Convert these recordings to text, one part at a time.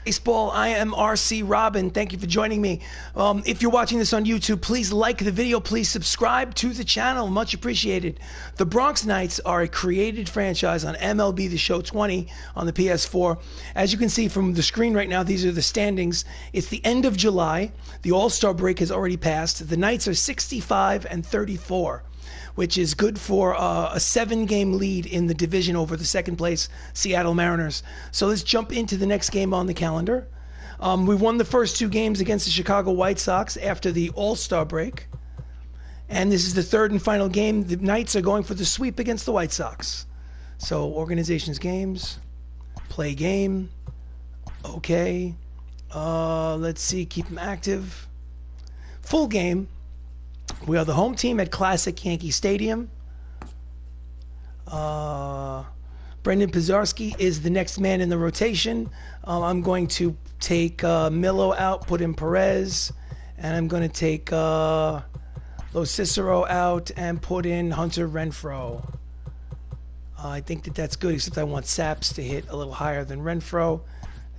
Baseball. I am RC Robbin. Thank you for joining me. If you're watching this on YouTube, please like the video. Please subscribe to the channel. Much appreciated. The Bronx Knights are a created franchise on MLB The Show 20 on the PS4. As you can see from the screen right now, these are the standings. It's the end of July. The All-Star break has already passed. The Knights are 65-34. Which is good for a 7-game lead in the division over the second place Seattle Mariners. So let's jump into the next game on the calendar. We won the first 2 games against the Chicago White Sox after the All-Star break. And this is the third and final game. The Knights are going for the sweep against the White Sox. So organizations games, play game, okay. Let's see, keep them active. Full game. We are the home team at Classic Yankee Stadium. Brendan Pizarski is the next man in the rotation. I'm going to take Millo out, put in Perez, and I'm going to take Lo Cicero out and put in Hunter Renfroe. I think that's good, except I want Saps to hit a little higher than Renfroe,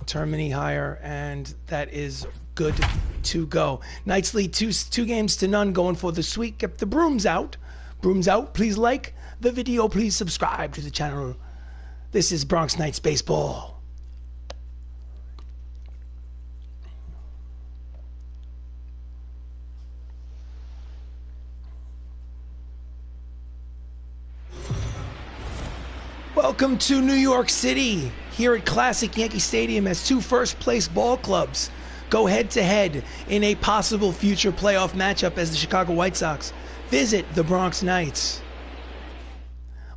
Termini higher, and that is good to go. Knights lead 2-0, going for the sweep. Kept the brooms out. Brooms out. Please like the video. Please subscribe to the channel. This is Bronx Knights Baseball. Welcome to New York City. Here at Classic Yankee Stadium as 2 first-place ball clubs go head-to-head in a possible future playoff matchup as the Chicago White Sox visit the Bronx Knights.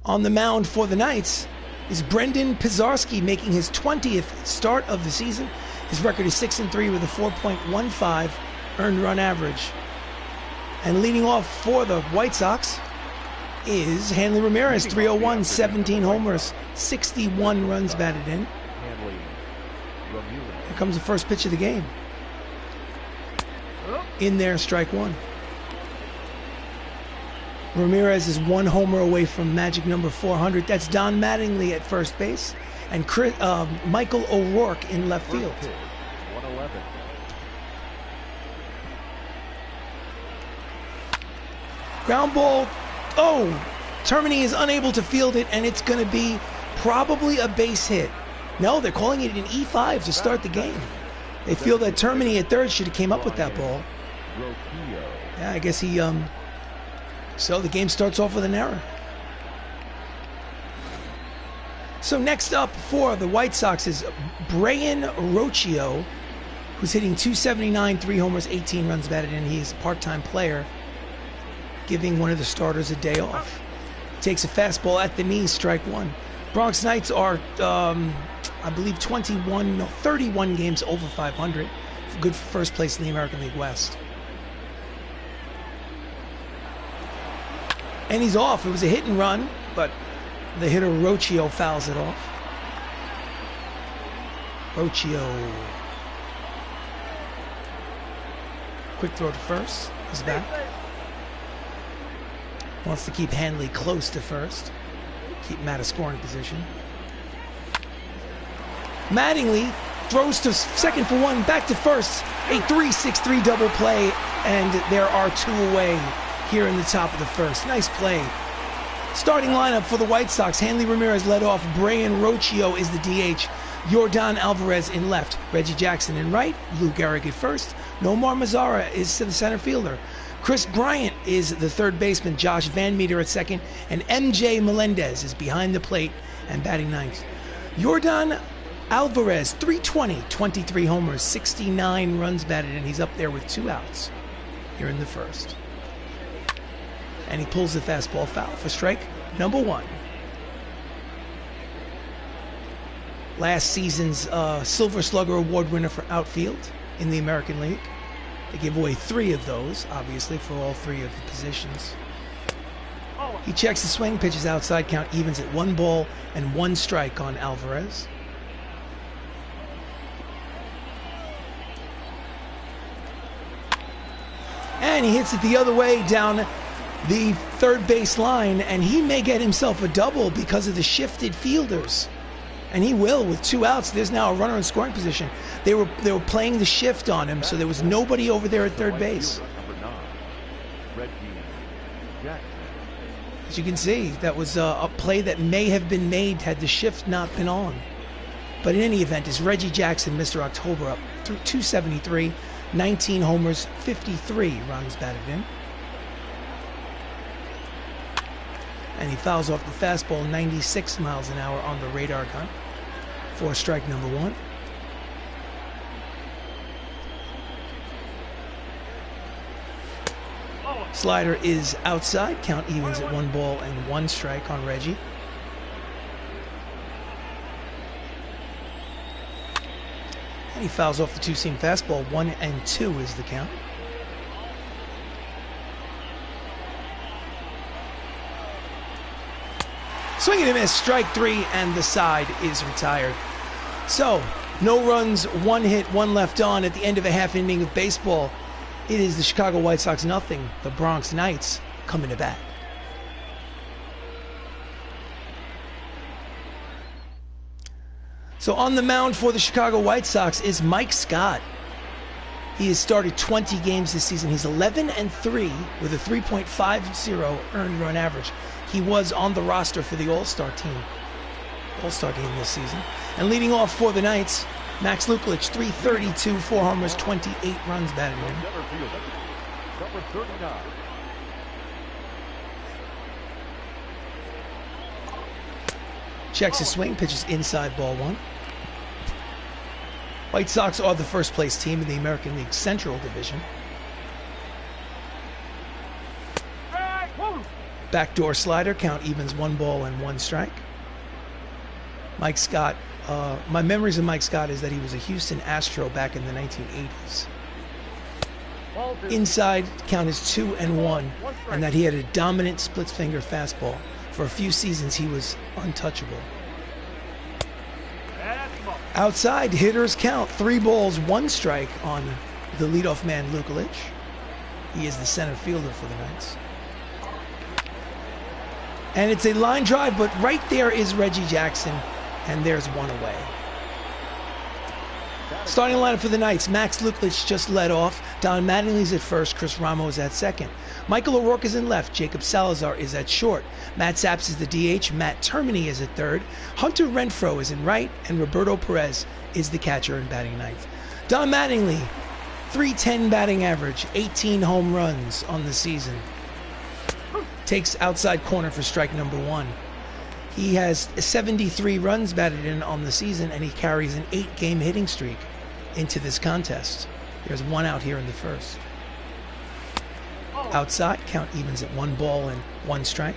On the mound for the Knights is Brendan Pizarski, making his 20th start of the season. His record is 6-3 with a 4.15 earned run average. And leading off for the White Sox is Hanley Ramirez, 301, 17 homers, 61 runs batted in. Here comes the first pitch of the game. In there, strike one. Ramirez is 1 homer away from magic number 400. That's Don Mattingly at first base, and Michael O'Rourke in left field. 111. Ground ball. Oh, Termini is unable to field it, and it's going to be probably a base hit. No, they're calling it an E5 to start the game. They feel that Termini at third should have came up with that ball. Yeah, I guess he, so the game starts off with an error. So next up for the White Sox is Brayan Rocchio, who's hitting .279, 3 homers, 18 runs batted in. He's a part-time player, giving one of the starters a day off. Takes a fastball at the knee, strike one. Bronx Knights are, I believe, 31 games over 500. Good for first place in the American League West. And he's off. It was a hit and run, but the hitter Rocchio fouls it off. Rocchio. Quick throw to first. He's back. Wants to keep Hanley close to first. Keep him out of scoring position. Mattingly throws to second for 1, back to first. A 3-6-3 double play, and there are 2 away here in the top of the first. Nice play. Starting lineup for the White Sox. Hanley Ramirez led off. Brayan Rocchio is the DH. Yordan Alvarez in left. Reggie Jackson in right. Lou Gehrig at first. Nomar Mazara is the center fielder. Chris Bryant is the third baseman. Josh Van Meter at second. And MJ Melendez is behind the plate and batting ninth. Yordan Alvarez, 320, 23 homers, 69 runs batted in. He's up there with 2 outs here in the first. And he pulls the fastball foul for strike number 1. Last season's Silver Slugger Award winner for outfield in the American League. They gave away 3 of those, obviously, for all 3 of the positions. He checks the swing, pitches outside, count evens at 1 ball and 1 strike on Alvarez. And he hits it the other way down the third base line, and he may get himself a double because of the shifted fielders. And he will with 2 outs. There's now a runner in scoring position. They were playing the shift on him, so there was nobody over there at third base. As you can see, that was a play that may have been made had the shift not been on. But in any event, it's Reggie Jackson, Mr. October, up through 273, 19 homers, 53 runs batted in. And he fouls off the fastball 96 miles an hour on the radar gun for strike number 1. Slider is outside. Count evens at 1 ball and 1 strike on Reggie. And he fouls off the 2-seam fastball. 1-2 is the count. Swing and a miss, strike 3, and the side is retired. So, no runs, 1 hit, 1 left on at the end of a half inning of baseball. It is the Chicago White Sox nothing, the Bronx Knights coming to bat. So on the mound for the Chicago White Sox is Mike Scott. He has started 20 games this season. He's 11-3 with a 3.50 earned run average. He was on the roster for the All-Star team, All-Star game this season. And leading off for the Knights, Max Lukelich, 332, 4 homers, 28 runs batted in. Number 39. Checks his swing, pitches inside, ball 1. White Sox are the first place team in the American League Central Division. Backdoor slider, count evens, 1 ball and 1 strike. Mike Scott, my memories of Mike Scott is that he was a Houston Astro back in the 1980s. Inside, count is 2-1, and that he had a dominant split finger fastball. For a few seasons, he was untouchable. Outside, hitters count 3 balls, 1 strike on the leadoff man, Lukelich. He is the center fielder for the Knights. And it's a line drive, but right there is Reggie Jackson, and there's 1 away. Starting lineup for the Knights, Max Lukelich just led off. Don Mattingly's at first, Chris Ramos at second. Michael O'Rourke is in left, Jacob Salazar is at short. Matt Zapps is the DH, Matt Termini is at third. Hunter Renfroe is in right, and Roberto Perez is the catcher in batting ninth. Don Mattingly, .310 batting average, 18 home runs on the season. Takes outside corner for strike number 1. He has 73 runs batted in on the season, and he carries an 8-game hitting streak into this contest. There's 1 out here in the first. Outside, count evens at 1 ball and 1 strike.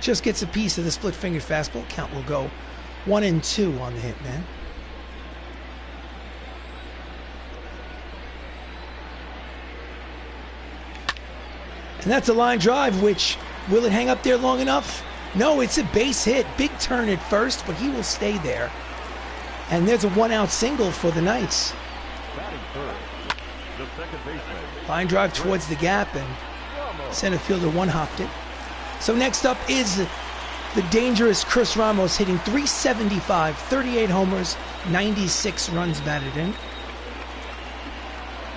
Just gets a piece of the split finger fastball. Count will go 1-2 on the hit man. And that's a line drive, which, will it hang up there long enough? No, it's a base hit. Big turn at first, but he will stay there. And there's a 1-out single for the Knights. Line drive towards the gap, and center fielder one-hopped it. So next up is the dangerous Chris Ramos, hitting .375, 38 homers, 96 runs batted in.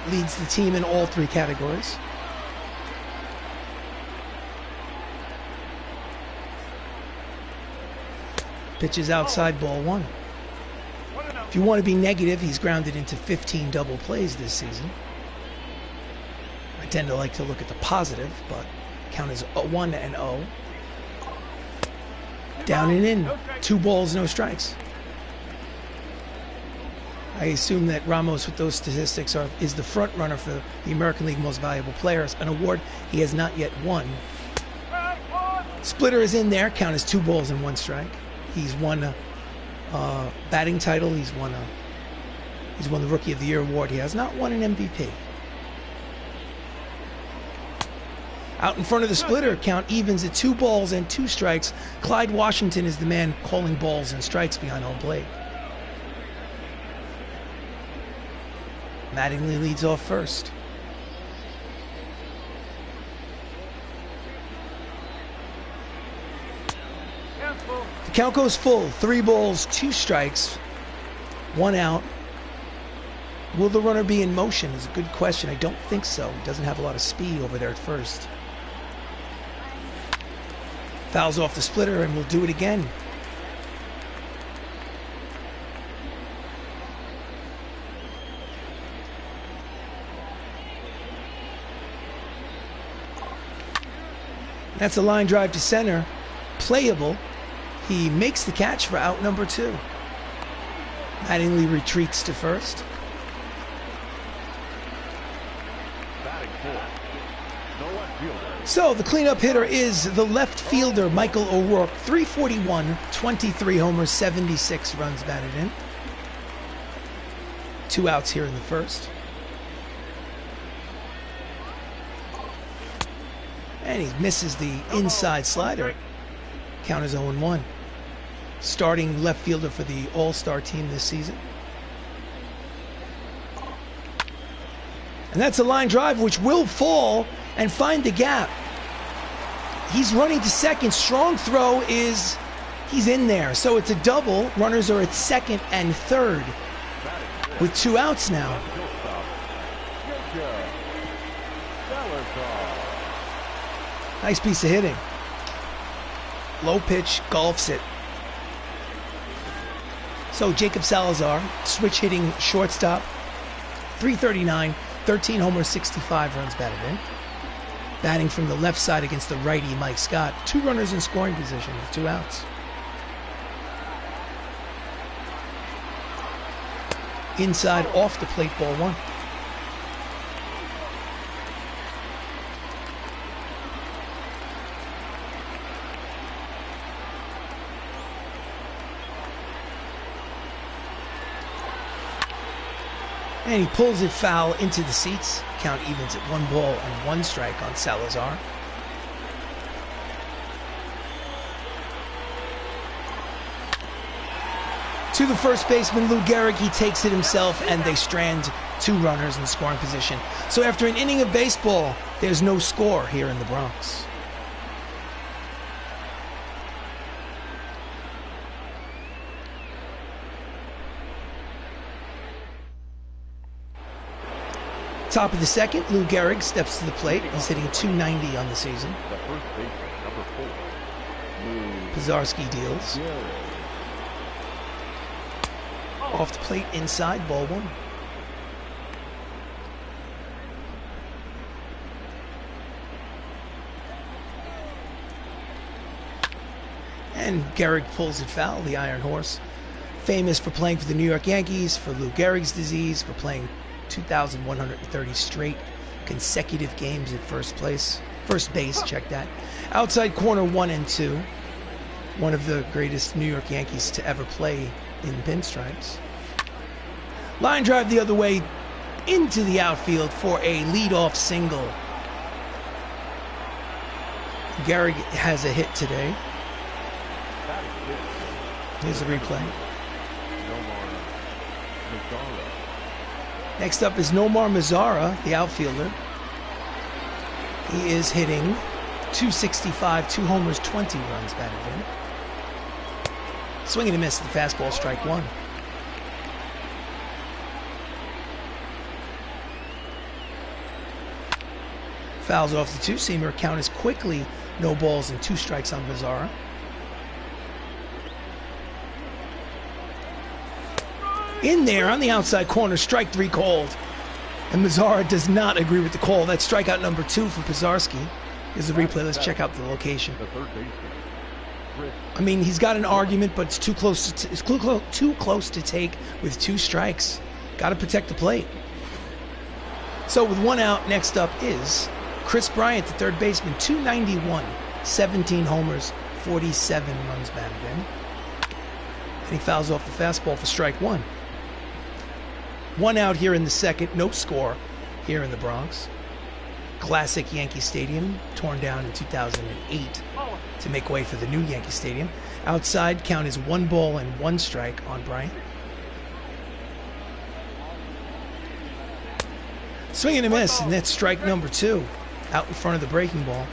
Leads the team in all 3 categories. Pitches outside, ball 1. If you want to be negative, he's grounded into 15 double plays this season. I tend to like to look at the positive, but count is 1-0. Down and in, 2 balls, no strikes. I assume that Ramos, with those statistics, is the front runner for the American League Most Valuable Players, an award he has not yet won. Splitter is in there, count is 2 balls and 1 strike. He's won a batting title. He's won the Rookie of the Year award. He has not won an MVP. Out in front of the splitter, count evens at 2 balls and 2 strikes. Clyde Washington is the man calling balls and strikes behind home plate. Mattingly leads off first. The count goes full. 3 balls, 2 strikes, 1 out. Will the runner be in motion is a good question. I don't think so. He doesn't have a lot of speed over there at first. Fouls off the splitter, and we'll do it again. That's a line drive to center. Playable. He makes the catch for out number 2. Mattingly retreats to first. So the cleanup hitter is the left fielder, Michael O'Rourke. 341, 23 homers, 76 runs batted in. 2 outs here in the first. And he misses the inside slider. Count is 0-1. Starting left fielder for the All-Star team this season. And that's a line drive which will fall and find the gap. He's running to second. Strong throw is, he's in there. So it's a double. Runners are at second and third with 2 outs now. Nice piece of hitting. Low pitch, golfs it. So Jacob Salazar, switch hitting shortstop. 339, 13 homers, 65 runs batted in. Batting from the left side against the righty, Mike Scott. 2 runners in scoring position with 2 outs. Inside, off the plate, ball 1. And he pulls it foul into the seats. Count evens at 1 ball and 1 strike on Salazar. To the first baseman, Lou Gehrig. He takes it himself, and they strand 2 runners in scoring position. So after an inning of baseball, there's no score here in the Bronx. Top of the second, Lou Gehrig steps to the plate. He's hitting .290 on the season. The first baseman, number 4. Pizarski deals. Off the plate, inside, ball 1. And Gehrig pulls it foul, the Iron Horse. Famous for playing for the New York Yankees, for Lou Gehrig's disease, for playing 2,130 straight consecutive games at first base, check that. Outside corner 1 and 2. One of the greatest New York Yankees to ever play in pinstripes. Line drive the other way into the outfield for a leadoff single. Gehrig has a hit today. Here's the replay. Next up is Nomar Mazara, the outfielder. He is hitting .265, 2 homers, 20 runs batted in. Swing and a miss, the fastball, strike 1. Fouls off the 2-seamer. Count is quickly no balls and 2 strikes on Mazara. In there on the outside corner, strike 3 called. And Mazara does not agree with the call. That's strikeout number 2 for Pizarski. Here's the replay. Let's check out the location. I mean, he's got an argument, but it's too close to take with 2 strikes. Got to protect the plate. So with 1 out, next up is Chris Bryant, the third baseman, .291, 17 homers, 47 runs batted in. And he fouls off the fastball for strike 1. 1 out here in the second, no score here in the Bronx. Classic Yankee Stadium, torn down in 2008 to make way for the new Yankee Stadium. Outside, count is 1 ball and 1 strike on Bryant. Swing and a miss, and that's strike number 2, out in front of the breaking ball.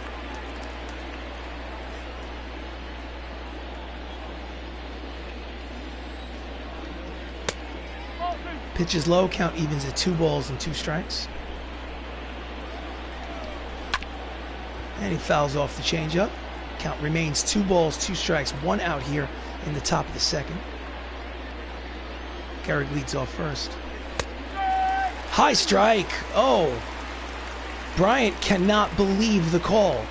Pitch is low, count evens at 2 balls and 2 strikes. And he fouls off the changeup. Count remains 2 balls, 2 strikes, 1 out here in the top of the second. Gehrig leads off first. High strike. Oh, Bryant cannot believe the call.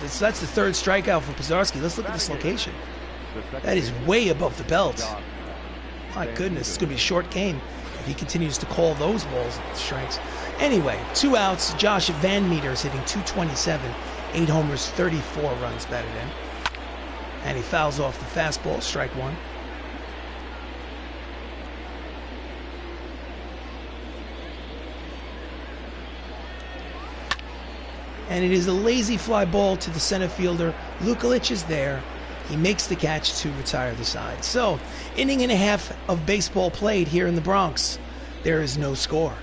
That's the 3rd strikeout for Pisarski. Let's look at this location. That is way above the belt. My goodness, it's going to be a short game if he continues to call those balls strikes. Anyway, 2 outs. Josh Van Meter is hitting .227, 8 homers, 34 runs batted in. And he fouls off the fastball, strike 1. And it is a lazy fly ball to the center fielder. Lukalic is there. He makes the catch to retire the side. So, inning and a half of baseball played here in the Bronx. There is no score.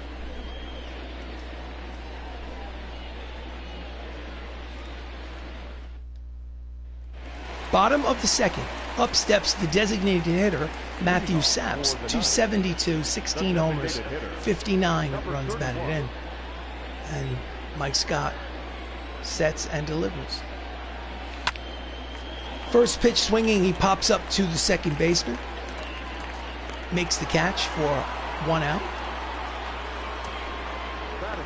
Bottom of the second. Up steps the designated hitter, Matthew Saps, .272, 16 homers, 59 runs batted in. And Mike Scott sets and delivers. First pitch swinging, he pops up to the second baseman. Makes the catch for 1 out.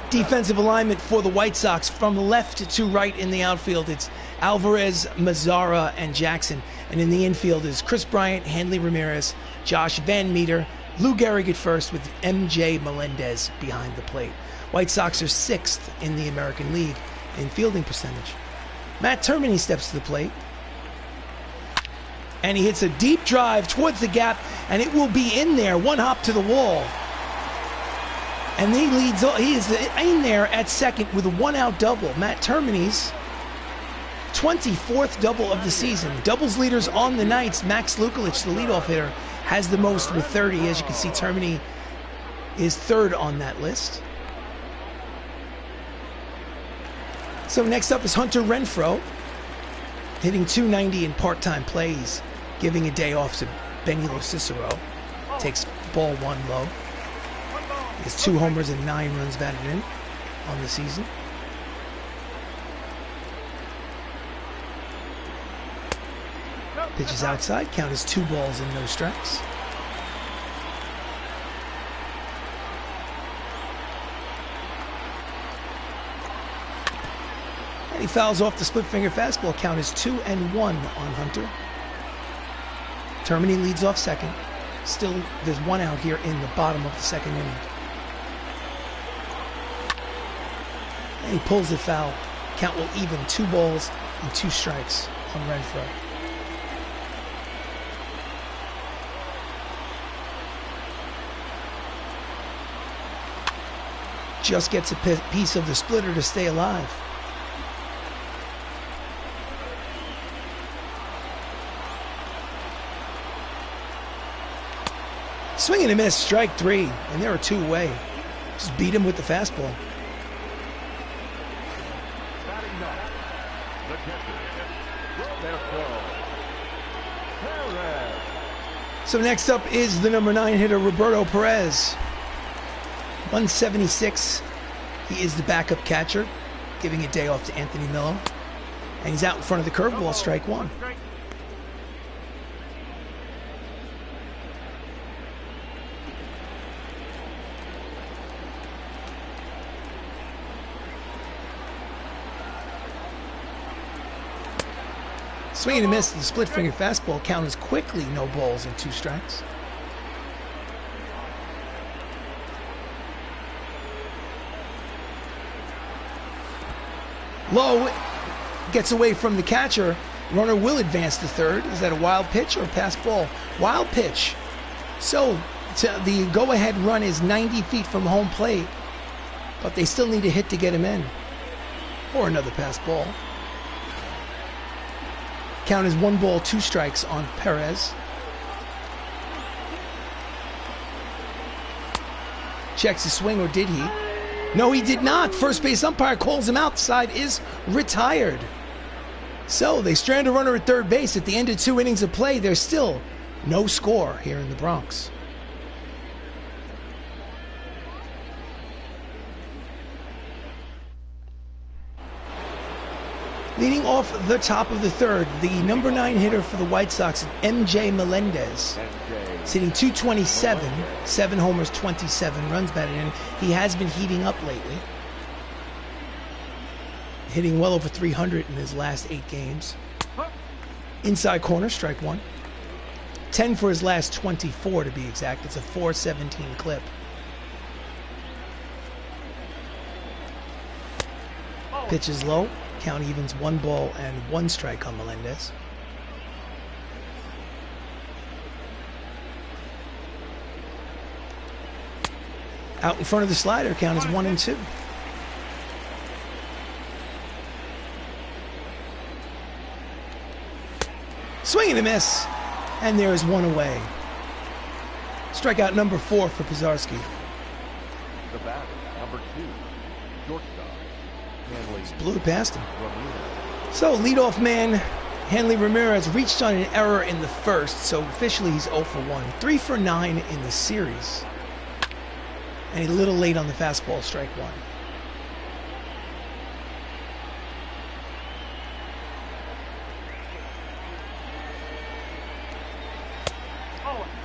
Defensive alignment for the White Sox from left to right in the outfield. It's Alvarez, Mazzara, and Jackson. And in the infield is Chris Bryant, Hanley Ramirez, Josh Van Meter, Lou Gehrig at first with MJ Melendez behind the plate. White Sox are 6th in the American League in fielding percentage. Matt Termini steps to the plate. And he hits a deep drive towards the gap, and it will be in there, 1 hop to the wall. And he is in there at second with a 1-out double. Matt Termini's 24th double of the season. Doubles leaders on the nights. Max Lukalic, the leadoff hitter, has the most with 30. As you can see, Termini is 3rd on that list. So next up is Hunter Renfroe, hitting .290 in part-time plays, giving a day off to Benilo Cicero. Takes ball 1 low. He has 2 homers and 9 runs batted in on the season. Pitches outside, count is 2 balls and no strikes. And he fouls off the split finger fastball. Count is 2-1 on Hunter. Termini leads off second. Still, there's 1 out here in the bottom of the second inning. And he pulls it foul. Count will even, 2 balls and 2 strikes on Renfroe. Just gets a piece of the splitter to stay alive. Swing and a miss, strike 3, and there are 2 away. Just beat him with the fastball. So next up is the number 9 hitter, Roberto Perez. 176. He is the backup catcher, giving a day off to Anthony Millo. And he's out in front of the curveball, strike 1. Swing and a miss, the split finger fastball. Count is quickly no balls and 2 strikes. Low gets away from the catcher. Runner will advance to third. Is that a wild pitch or a pass ball? Wild pitch. So the go-ahead run is 90 feet from home plate, but they still need a hit to get him in. Or another pass ball. Count is 1 ball, 2 strikes on Perez. Checks his swing, or did he? No, he did not. First base umpire calls him out. The side is retired. So they strand a runner at third base. At the end of 2 innings of play, there's still no score here in the Bronx. Leading off the top of the third, the number 9 hitter for the White Sox, MJ Melendez, sitting 227, 7 homers, 27 runs batted in. He has been heating up lately, hitting well over 300 in his last 8 games. Inside corner, strike 1. 10 for his last 24 to be exact. It's a 417 clip. Pitch is low. Count evens 1 ball and 1 strike on Melendez. Out in front of the slider, count is 1-2. Swing and a miss, and there is 1 away. Strikeout number 4 for Pizarski. The batter, number 2, shortstop. Just blew it past him. So leadoff man Hanley Ramirez reached on an error in the first, so officially he's 0 for 1. 3 for 9 in the series. And a little late on the fastball, strike 1.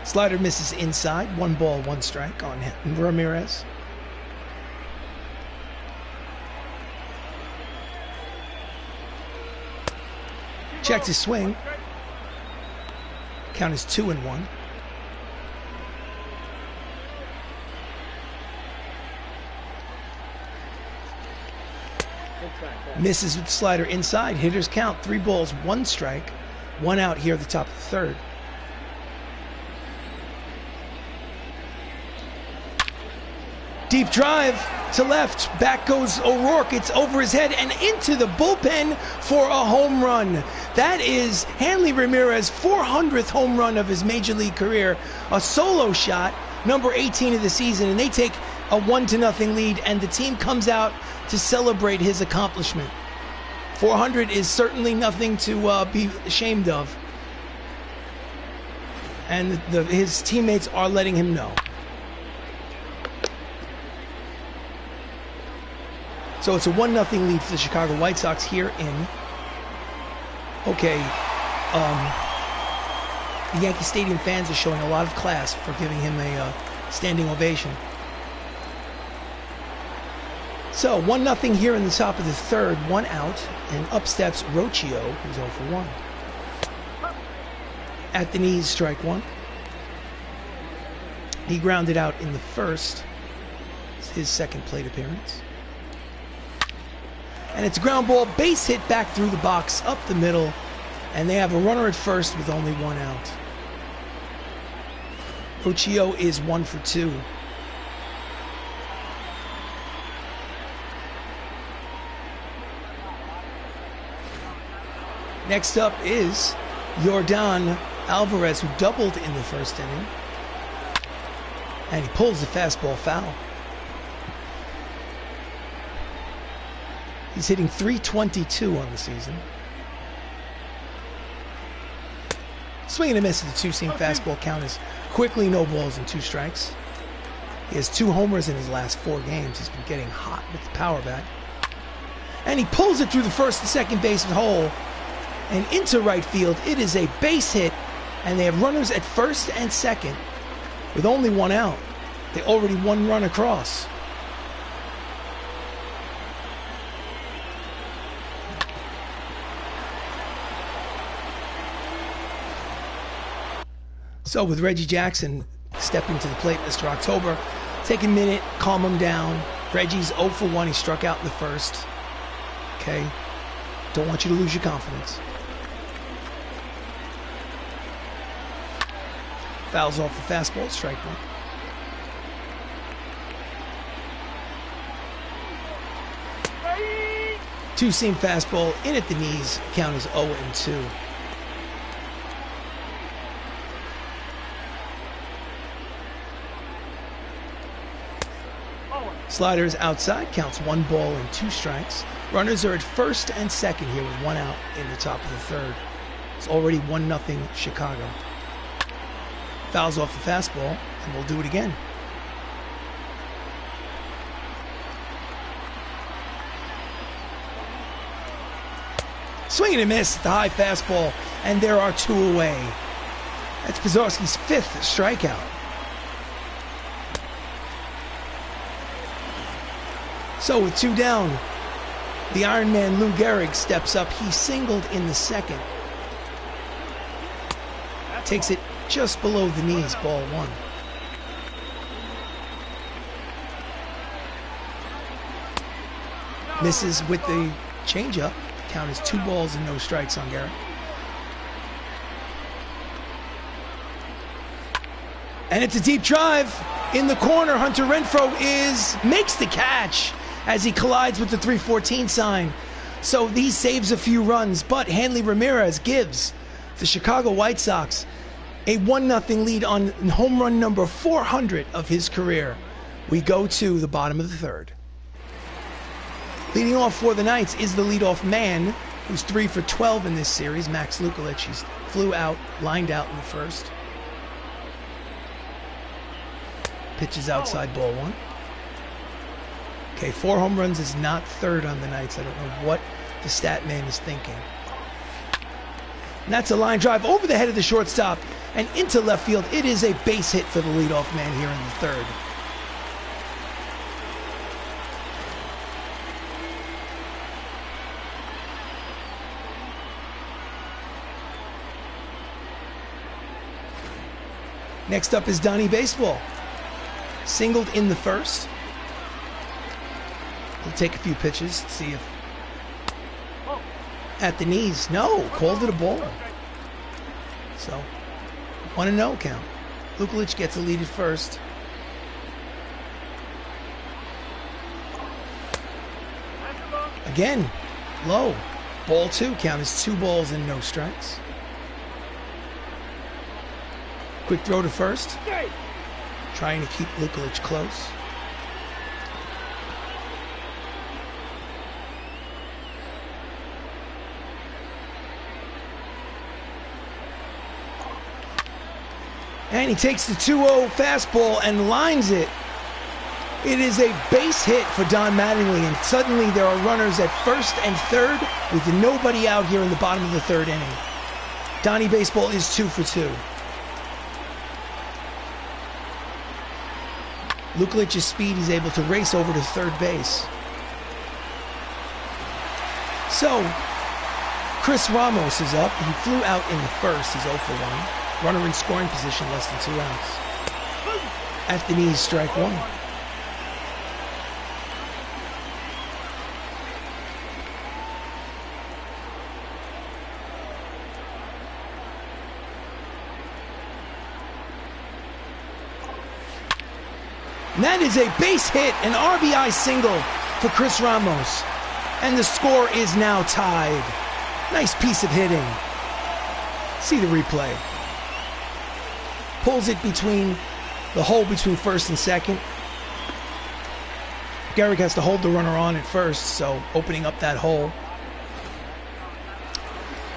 Slider misses inside. 1 ball, 1 strike on Ramirez. Checked his swing. Count is 2-1. Misses with the slider inside. Hitters count 3 balls, 1 strike. 1 out here at the top of the third. Deep drive to left. Back goes O'Rourke. It's over his head and into the bullpen for a home run. That is Hanley Ramirez's 400th home run of his major league career. A solo shot, number 18 of the season, and they take a 1-0 lead, and the team comes out to celebrate his accomplishment. 400 is certainly nothing to be ashamed of, and his teammates are letting him know. So it's a 1-0 lead for the Chicago White Sox here in, the Yankee Stadium fans are showing a lot of class for giving him a standing ovation. So 1-0 here in the top of the third, 1 out, and up steps Rocchio, who's 0 for 1. At the knees, strike 1. He grounded out in the first. It's his second plate appearance. And it's a ground ball, base hit back through the box, up the middle, and they have a runner at first with only 1 out. Rocchio is 1 for 2. Next up is Yordan Alvarez, who doubled in the first inning. And he pulls the fastball foul. He's hitting .322 on the season. Swing and a miss at the 2-seam fastball. Count is quickly no balls and 2 strikes. He has 2 homers in his last 4 games. He's been getting hot with the power bat. And he pulls it through the first and second base hole and into right field. It is a base hit, and they have runners at first and second with only 1 out. They already 1 run across. So with Reggie Jackson stepping to the plate, Mr. October, take a minute, calm him down. Reggie's 0 for 1. He struck out in the first. Okay? Don't want you to lose your confidence. Fouls off the fastball, strike 1. Two-seam fastball in at the knees. Count is 0-2. Slider is outside, counts 1 ball and 2 strikes. Runners are at first and second here with 1 out in the top of the third. It's already 1-0 Chicago. Fouls off the fastball, and we'll do it again. Swing and a miss, the high fastball, and there are 2 away. That's Pizarski's 5th strikeout. So with 2 down, the Iron Man Lou Gehrig steps up. He singled in the 2nd. Takes it just below the knees, ball 1. Misses with the changeup. Count is 2 balls and no strikes on Gehrig. And it's a deep drive in the corner. Hunter Renfroe makes the catch as he collides with the 314 sign. So he saves a few runs, but Hanley Ramirez gives the Chicago White Sox a 1-0 lead on home run number 400 of his career. We go to the bottom of the 3rd. Leading off for the Knights is the leadoff man, who's 3 for 12 in this series, Max Lukelich. He flew out, lined out in the 1st. Pitches outside, ball 1. Okay, 4 home runs is not 3rd on the Knights. I don't know what the stat man is thinking. And that's a line drive over the head of the shortstop and into left field. It is a base hit for the leadoff man here in the 3rd. Next up is Donnie Baseball. Singled in the 1st. He'll take a few pitches, see if at the knees. No, called it a ball. So 1-0 count. Lukelich gets a lead at 1st. Again, low. Ball 2. Count is 2 balls and no strikes. Quick throw to 1st. Trying to keep Lukelich close. And he takes the 2-0 fastball and lines it. It is a base hit for Don Mattingly, and suddenly there are runners at 1st and 3rd with nobody out here in the bottom of the 3rd inning. Donnie Baseball is 2 for 2. Lukelich's speed, he's able to race over to 3rd base. So, Chris Ramos is up. He flew out in the 1st. He's 0 for 1. Runner in scoring position, less than 2 outs. At the knees, strike 1. And that is a base hit, an RBI single for Chris Ramos. And the score is now tied. Nice piece of hitting. See the replay. Pulls it between the hole between 1st and 2nd. Gehrig has to hold the runner on at 1st, so opening up that hole.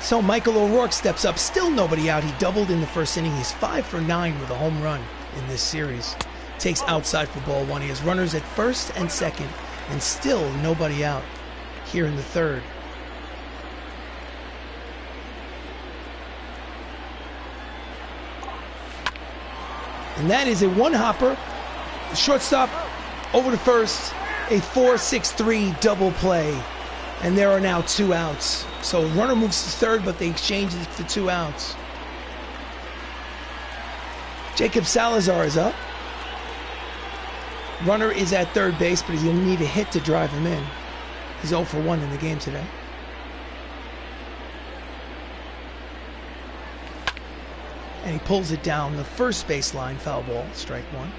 So Michael O'Rourke steps up, still nobody out. He doubled in the 1st inning. He's 5 for 9 with a home run in this series. Takes outside for ball 1. He has runners at 1st and 2nd, and still nobody out here in the 3rd. And that is a 1-hopper. Shortstop over to 1st. A 4-6-3 double play. And there are now 2 outs. So runner moves to 3rd, but they exchange it for 2 outs. Jacob Salazar is up. Runner is at 3rd base, but he's going to need a hit to drive him in. He's 0 for 1 in the game today. And he pulls it down the 1st baseline, foul ball, strike 1.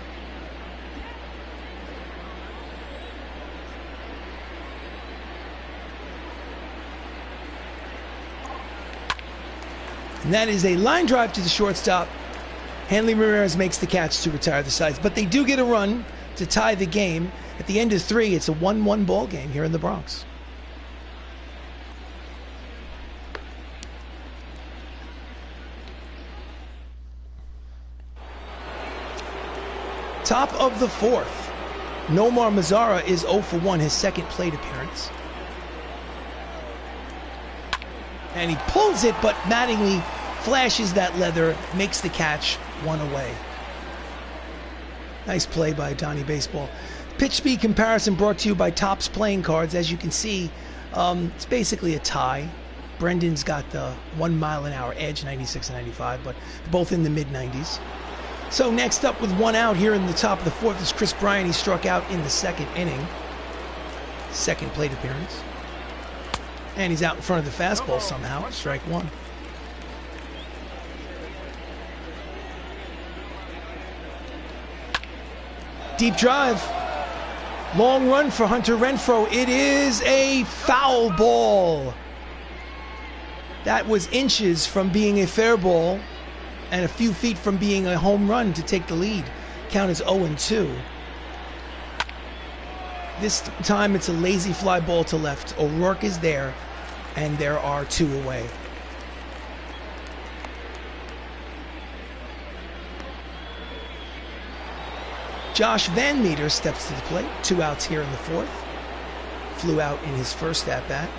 And that is a line drive to the shortstop. Hanley Ramirez makes the catch to retire the sides, but they do get a run to tie the game. At the end of 3, it's a 1-1 ball game here in the Bronx. Top of the 4th. Nomar Mazara is 0 for 1, his 2nd plate appearance. And he pulls it, but Mattingly flashes that leather, makes the catch, 1 away. Nice play by Donnie Baseball. Pitch speed comparison brought to you by Topps Playing Cards. As you can see, it's basically a tie. Brendan's got the 1 mile an hour edge, 96 and 95, but both in the mid-90s. So next up with 1 out here in the top of the 4th is Chris Bryant. He struck out in the 2nd inning. 2nd plate appearance. And he's out in front of the fastball somehow. Strike 1. Deep drive. Long run for Hunter Renfroe. It is a foul ball. That was inches from being a fair ball and a few feet from being a home run to take the lead. Count is 0-2. This time it's a lazy fly ball to left. O'Rourke is there, and there are 2 away. Josh Van Meter steps to the plate. 2 outs here in the 4th. Flew out in his first at-bat.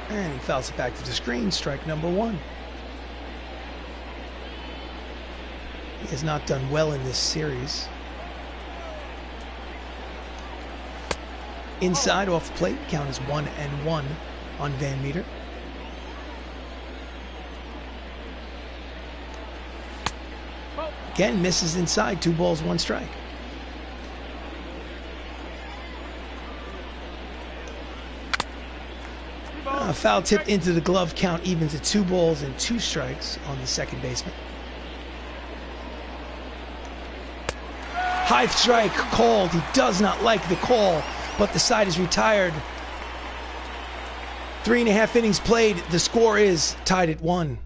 And he fouls it back to the screen. Strike number 1. He has not done well in this series. Inside off the plate. Count is 1-1 on Van Meter. Again, misses inside. 2 balls, 1 strike. Foul tip into the glove. Count evens at 2 balls and 2 strikes on the second baseman. High strike called. He does not like the call, but the side is retired. 3.5 innings played. The score is tied at 1.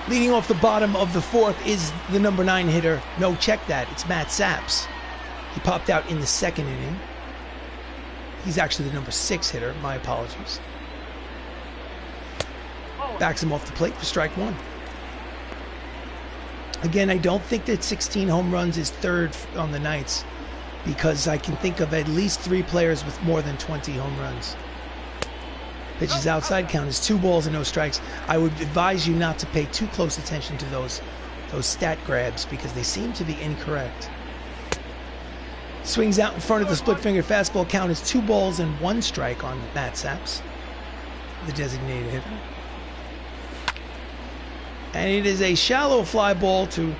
Leading off the bottom of the 4th is the number 9 hitter. No, check that. It's Matt Saps. He popped out in the 2nd inning. He's actually the number 6 hitter. My apologies. Backs him off the plate for strike 1. Again, I don't think that 16 home runs is 3rd on the Knights, because I can think of at least 3 players with more than 20 home runs. Pitches outside. Count is 2 balls and no strikes. I would advise you not to pay too close attention to those stat grabs, because they seem to be incorrect. Swings out in front of the split finger fastball. Count is 2 balls and 1 strike on Matt Saps, the designated hitter. And it is a shallow fly ball to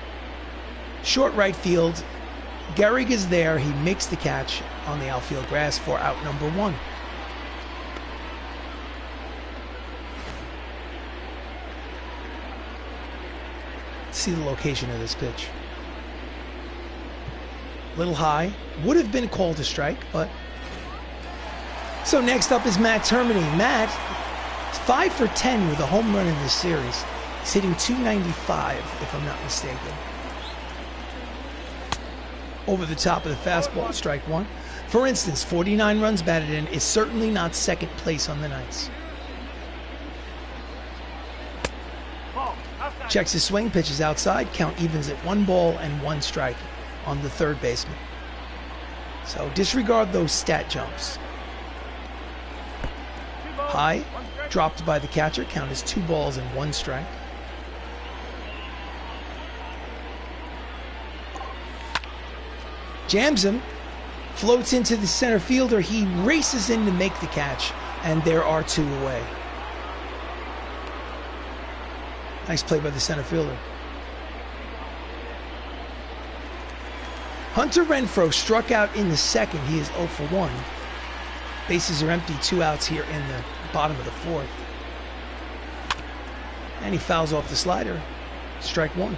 short right field. Gehrig is there. He makes the catch on the outfield grass for out number 1. See the location of this pitch. Little high. Would have been called a strike, but... So next up is Matt Termini. Matt is 5 for 10 with a home run in this series. He's hitting .295, if I'm not mistaken. Over the top of the fastball, strike 1. For instance, 49 runs batted in is certainly not 2nd place on the Knights. Checks his swing, pitches outside. Count evens at 1 ball and 1 strike on the 3rd baseman. So disregard those stat jumps. High, dropped by the catcher. Count is 2 balls and 1 strike. Jams him, floats into the center fielder. He races in to make the catch, and there are 2 away. Nice play by the center fielder. Hunter Renfroe struck out in the 2nd. He is 0 for 1. Bases are empty. 2 outs here in the bottom of the 4th. And he fouls off the slider. Strike 1.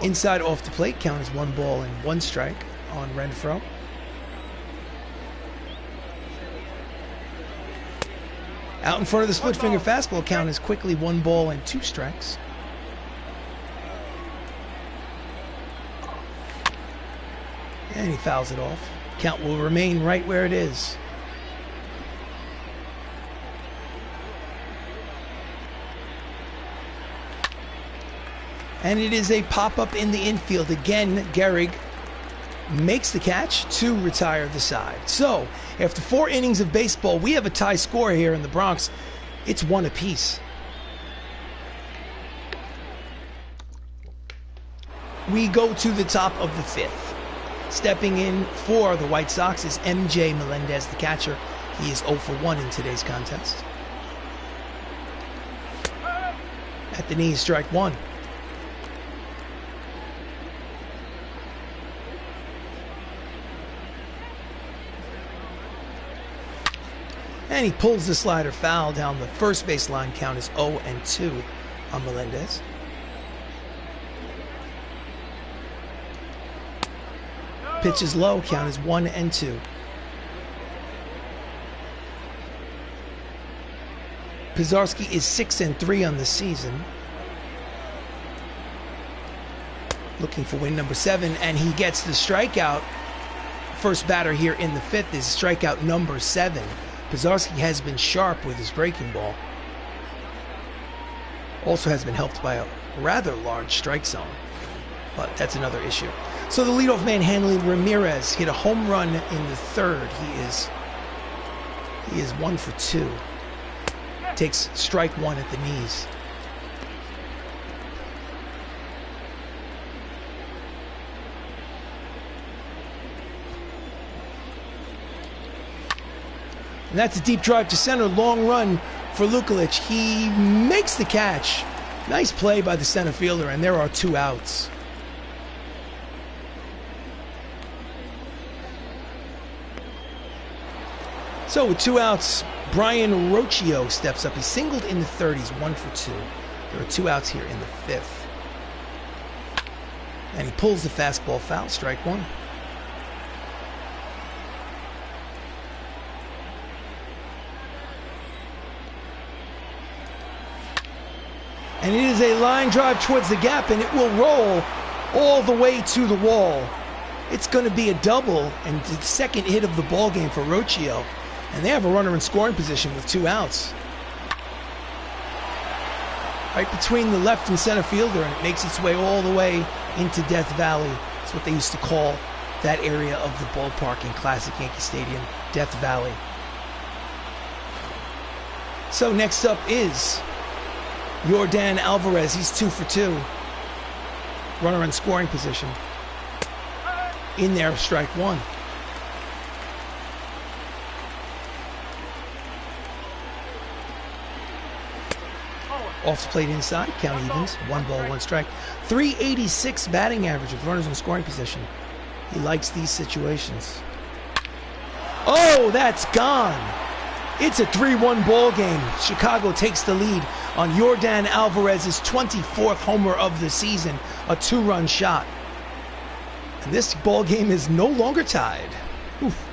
Inside off the plate. Count is 1 ball and 1 strike on Renfroe. Out in front of the split finger fastball. Count is quickly 1 ball and 2 strikes. And he fouls it off. Count will remain right where it is. And it is a pop-up in the infield. Again, Gehrig makes the catch to retire the side. So, after 4 innings of baseball, we have a tie score here in the Bronx. It's 1 apiece. We go to the top of the 5th. Stepping in for the White Sox is MJ Melendez, the catcher. He is 0 for 1 in today's contest. At the knees, strike 1. And he pulls the slider foul down the first base line. Count is 0-2 on Melendez. Pitch is low. Count is 1-2. Pisarski is 6-3 on the season. Looking for win number 7, and he gets the strikeout. First batter here in the 5th is strikeout number 7. Pisarski has been sharp with his breaking ball. Also has been helped by a rather large strike zone, but that's another issue. So the leadoff man, Hanley Ramirez, hit a home run in the 3rd. He is 1 for 2. Takes strike 1 at the knees. And that's a deep drive to center, long run for Lukalic. He makes the catch. Nice play by the center fielder, and there are 2 outs. So with 2 outs, Brian Rocchio steps up. He singled in the 3rd. He's 1 for 2. There are 2 outs here in the 5th. And he pulls the fastball foul, strike 1. And it is a line drive towards the gap, and it will roll all the way to the wall. It's going to be a double and the second hit of the ball game for Rocchio. And they have a runner in scoring position with 2 outs. Right between the left and center fielder, and it makes its way all the way into Death Valley. That's what they used to call that area of the ballpark in classic Yankee Stadium, Death Valley. So next up is Yordan Alvarez. He's 2 for 2. Runner in scoring position. In there, strike 1. Off the plate inside, count evens, 1 ball, 1 strike. 386 batting average with runners in scoring position. He likes these situations. Oh, that's gone. It's a 3-1 ball game. Chicago takes the lead on Yordan Alvarez's 24th homer of the season, a 2-run shot. And this ball game is no longer tied. Oof.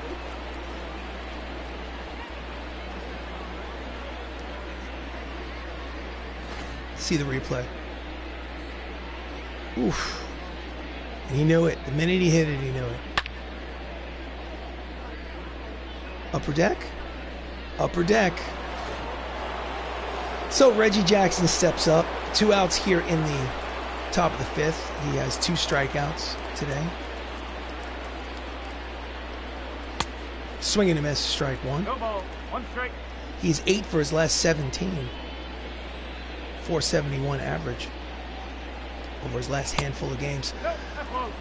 See the replay. Oof. And he knew it. The minute he hit it, he knew it. Upper deck. Upper deck. So Reggie Jackson steps up. 2 outs here in the top of the 5th. He has 2 strikeouts today. Swing and a miss, strike 1. No ball, 1 strike. He's 8 for his last 17. 471 average over his last handful of games.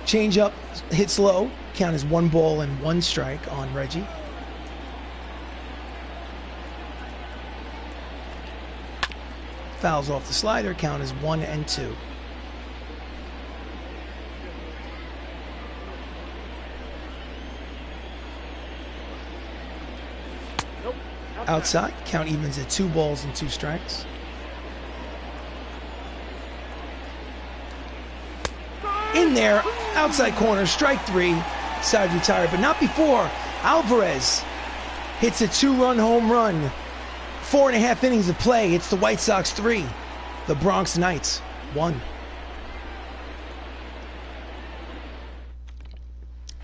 Change up, hits low. Count is 1 ball and 1 strike on Reggie. Fouls off the slider. Count is 1-2. Outside, count evens at 2 balls and 2 strikes. In there, outside corner, strike 3, side retired, but not before. Alvarez hits a 2-run home run. 4.5 innings of play. It's the White Sox 3, the Bronx Knights 1.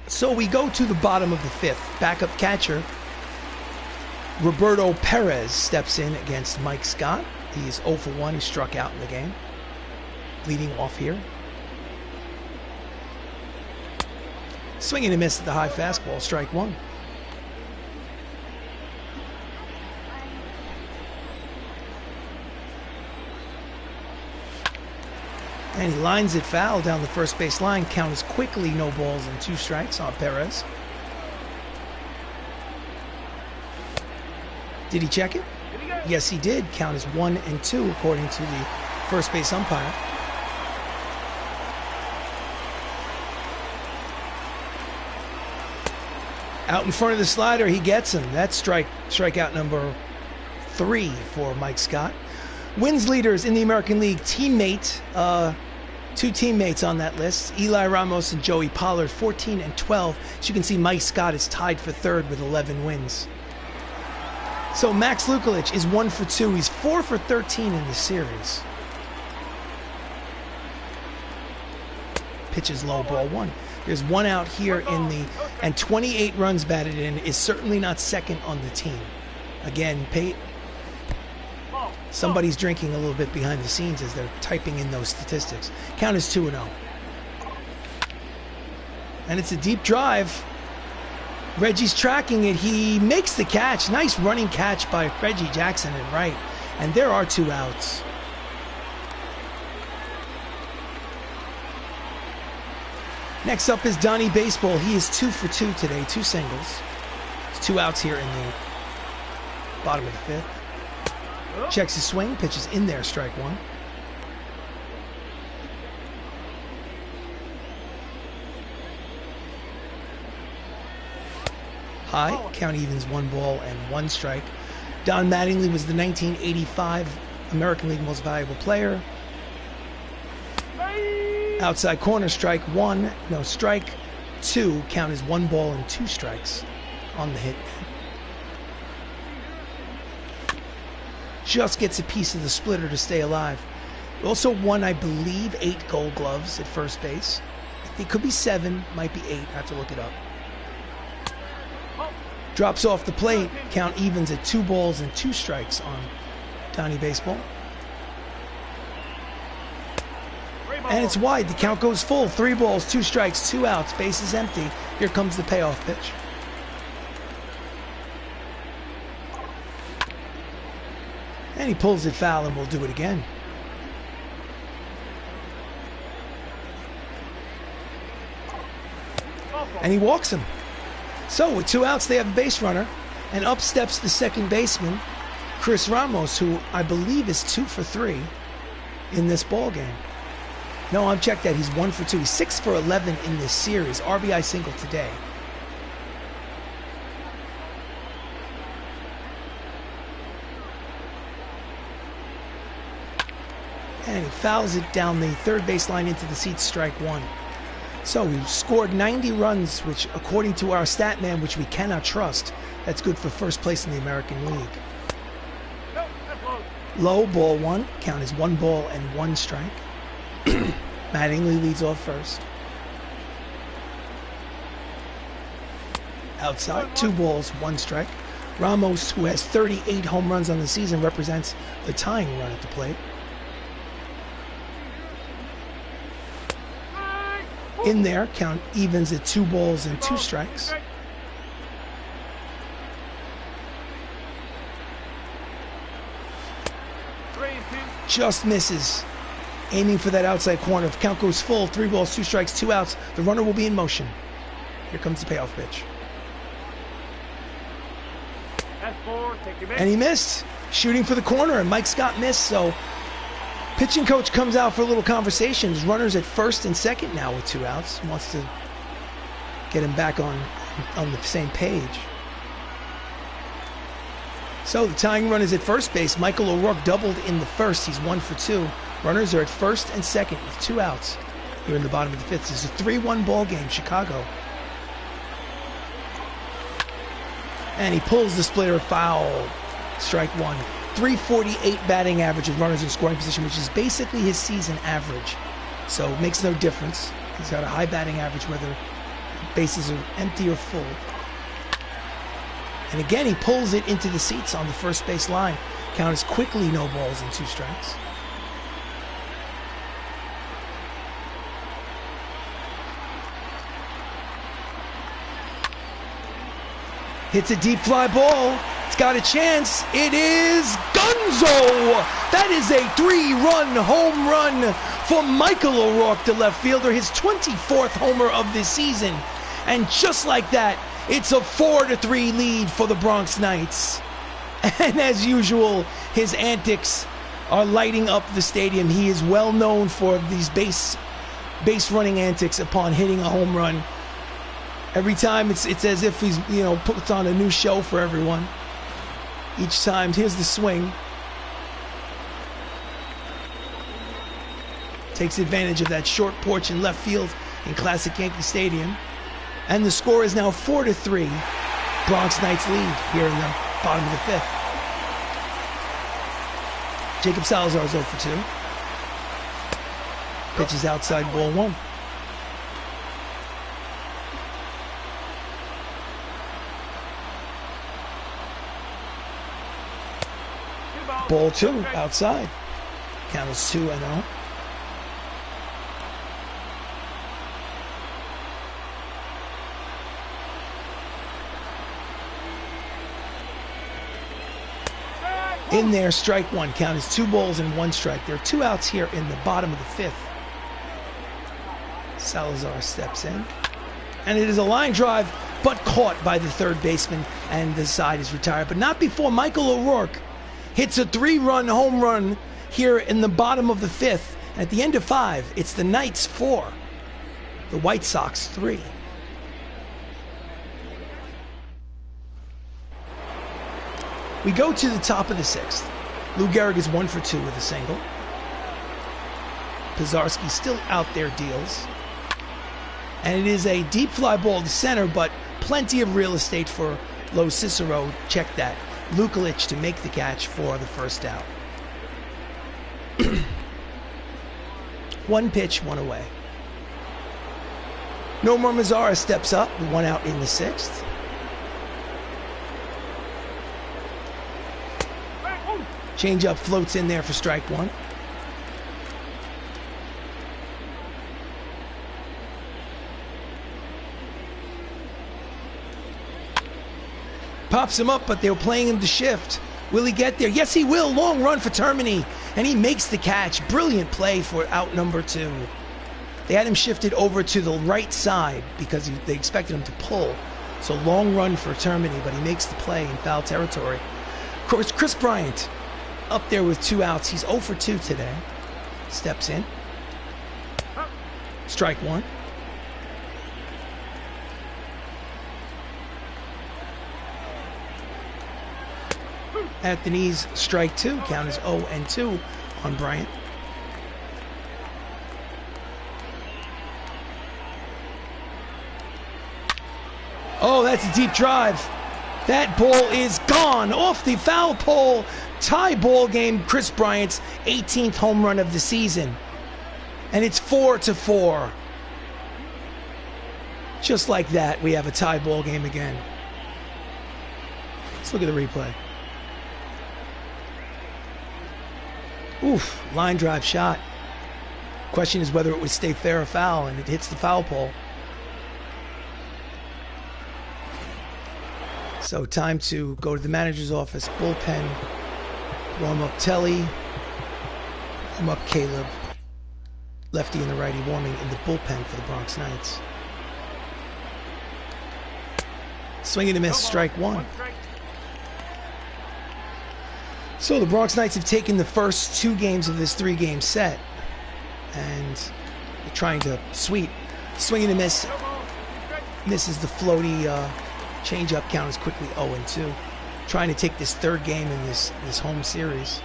So we go to the bottom of the 5th. Backup catcher Roberto Perez steps in against Mike Scott. He is 0 for 1. He struck out in the game. leading off here. Swing and a miss at the high fastball, strike one. And he lines it foul down the first base line. Count is quickly no balls and 2 strikes on Perez. Did he check it? Yes, he did. Count is 1-2 according to the first base umpire. Out in front of the slider, he gets him. That's strikeout number 3 for Mike Scott. Wins leaders in the American League, teammate, 2 teammates on that list, Eli Ramos and Joey Pollard, 14 and 12. As you can see, Mike Scott is tied for 3rd with 11 wins. So Max Lukulich is 1 for 2. He's 4 for 13 in the series. Pitches low, ball 1. There's 1 out here in the, and 28 runs batted in is certainly not second on the team. Again, somebody's drinking a little bit behind the scenes as they're typing in those statistics. Count is 2-0. And it's a deep drive. Reggie's tracking it. He makes the catch. Nice running catch by Reggie Jackson at right. And there are 2 outs. Next up is Donnie Baseball. He is 2 for 2 today, 2 singles. There's 2 outs here in the bottom of the 5th. Checks his swing, pitches in there, strike 1. High, count evens, 1 ball and 1 strike. Don Mattingly was the 1985 American League Most Valuable Player. Outside corner, strike 1. No, strike 2. Count is 1 ball and 2 strikes on the hit. Just gets a piece of the splitter to stay alive. Also won, I believe, 8 Gold Gloves at first base. It could be 7, might be 8. I have to look it up. Drops off the plate. Count evens at 2 balls and 2 strikes on Donnie Baseball. And it's wide. The count goes full. 3 balls, 2 strikes, 2 outs. Base is empty. Here comes the payoff pitch. And he pulls it foul, and we'll do it again. And he walks him. So with 2 outs, they have a base runner. And up steps the second baseman, Chris Ramos, who I believe is 2 for 3 in this ball game. No, I'm checked that. He's 1 for 2. He's 6 for 11 in this series. RBI single today. And he fouls it down the third base line into the seats, strike 1. So we've scored 90 runs, which according to our stat man, which we cannot trust, that's good for first place in the American League. Low, ball 1. Count is 1 ball and 1 strike. Mattingly leads off first. Outside, 2 balls, 1 strike. Ramos, who has 38 home runs on the season, represents the tying run at the plate. In there, count evens at 2 balls and 2 strikes. Just misses. Aiming for that outside corner. If count goes full, 3 balls, 2 strikes, 2 outs, the runner will be in motion. Here comes the payoff pitch. And he missed. Shooting for the corner, and Mike Scott missed, so pitching coach comes out for a little conversation. His runner's at first and second now with 2 outs. He wants to get him back on the same page. So the tying run is at first base. Michael O'Rourke doubled in the first. He's 1 for 2. Runners are at first and second with 2 outs here in the bottom of the 5th. This is a 3-1 ball game, Chicago. And he pulls the splitter foul. Strike 1. 348 batting average of runners in scoring position, which is basically his season average. So it makes no difference. He's got a high batting average whether bases are empty or full. And again, he pulls it into the seats on the first base line. Count is quickly no balls and 2 strikes. Hits a deep fly ball. It's got a chance. It is Gonzo. That is a 3-run home run for Michael O'Rourke, the left fielder, his 24th homer of this season. And just like that, it's a 4-3 lead for the Bronx Knights. And as usual, his antics are lighting up the stadium. He is well known for these base running antics upon hitting a home run. Every time it's as if he's, puts on a new show for everyone. Each time, here's the swing. Takes advantage of that short porch in left field in classic Yankee Stadium. And the score is now 4-3. Bronx Knights lead here in the bottom of the 5th. Jacob Salazar's 0 for 2. Pitches outside, ball 1. Ball 2, outside. Count is 2-0. In there, strike 1. Count is 2 balls and 1 strike. There are 2 outs here in the bottom of the 5th. Salazar steps in. And it is a line drive, but caught by the third baseman, and the side is retired. But not before Michael O'Rourke hits a 3-run home run here in the bottom of the 5th. And at the end of 5, it's the Knights 4, the White Sox 3. We go to the top of the 6th. Lou Gehrig is 1 for 2 with a single. Pizarski still out there, deals. And it is a deep fly ball to center, but plenty of real estate for Lo Cicero. Check that. Lukulich to make the catch for the first out. 1 pitch, 1 away. Nomar Mazara steps up, 1 out in the 6th. Changeup floats in there for strike 1. Pops him up, but they were playing him to shift. Will he get there? Yes, he will. Long run for Termini, and he makes the catch. Brilliant play for out number 2. They had him shifted over to the right side because they expected him to pull. So long run for Termini, but he makes the play in foul territory. Of course, Chris Bryant up there with 2 outs. He's 0 for 2 today. Steps in. Strike 1. At the knees, strike 2. Count is 0-2 on Bryant. Oh, that's a deep drive. That ball is gone off the foul pole. Tie ball game. Chris Bryant's 18th home run of the season. And it's 4-4. Just like that, we have a tie ball game again. Let's look at the replay. Oof, line drive shot. Question is whether it would stay fair or foul, and it hits the foul pole. So time to go to the manager's office, bullpen, warm up Telly, warm up Caleb, lefty and the righty warming in the bullpen for the Bronx Knights. Swing and a miss, strike 1. So the Bronx Knights have taken the first 2 games of this 3-game set, and they're trying to sweep. Swing and a miss. Misses the floaty change-up. Count is quickly 0-2. Trying to take this 3rd game in this home series.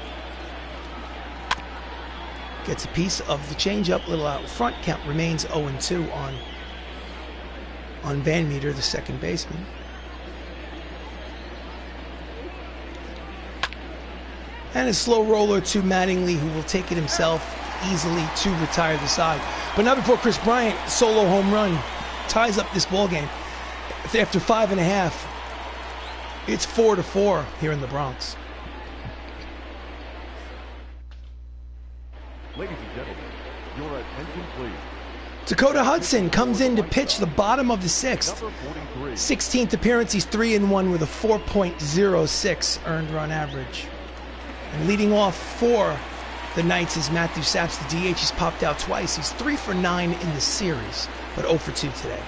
Gets a piece of the change-up, little out front. Count remains 0-2 on Van Meter, the second baseman. And a slow roller to Mattingly, who will take it himself easily to retire the side. But not before Chris Bryant, solo home run, ties up this ball game. After 5.5, it's 4-4 here in the Bronx. Ladies and gentlemen, your attention please. Dakota Hudson comes in to pitch the bottom of the sixth. 16th appearance, he's 3-1 with a 4.06 earned run average. And leading off for the Knights is Matthew Saps, the DH. He's popped out twice. He's 3 for 9 in the series, but 0 for 2 today.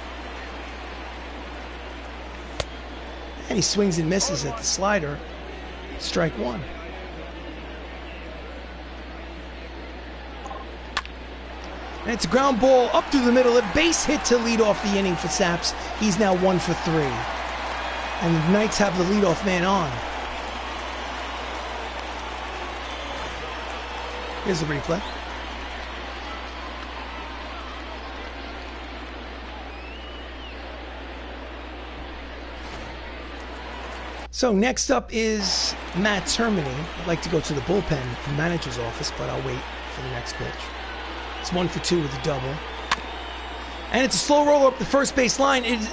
And he swings and misses at the slider. Strike one. And it's a ground ball up through the middle. A base hit to lead off the inning for Saps. He's now 1 for 3. And the Knights have the leadoff man on. Here's the replay. So next up is Matt Termini. I'd like to go to the bullpen manager's office, but I'll wait for the next pitch. It's 1 for 2 with a double. And it's a slow roller up the first base line. It's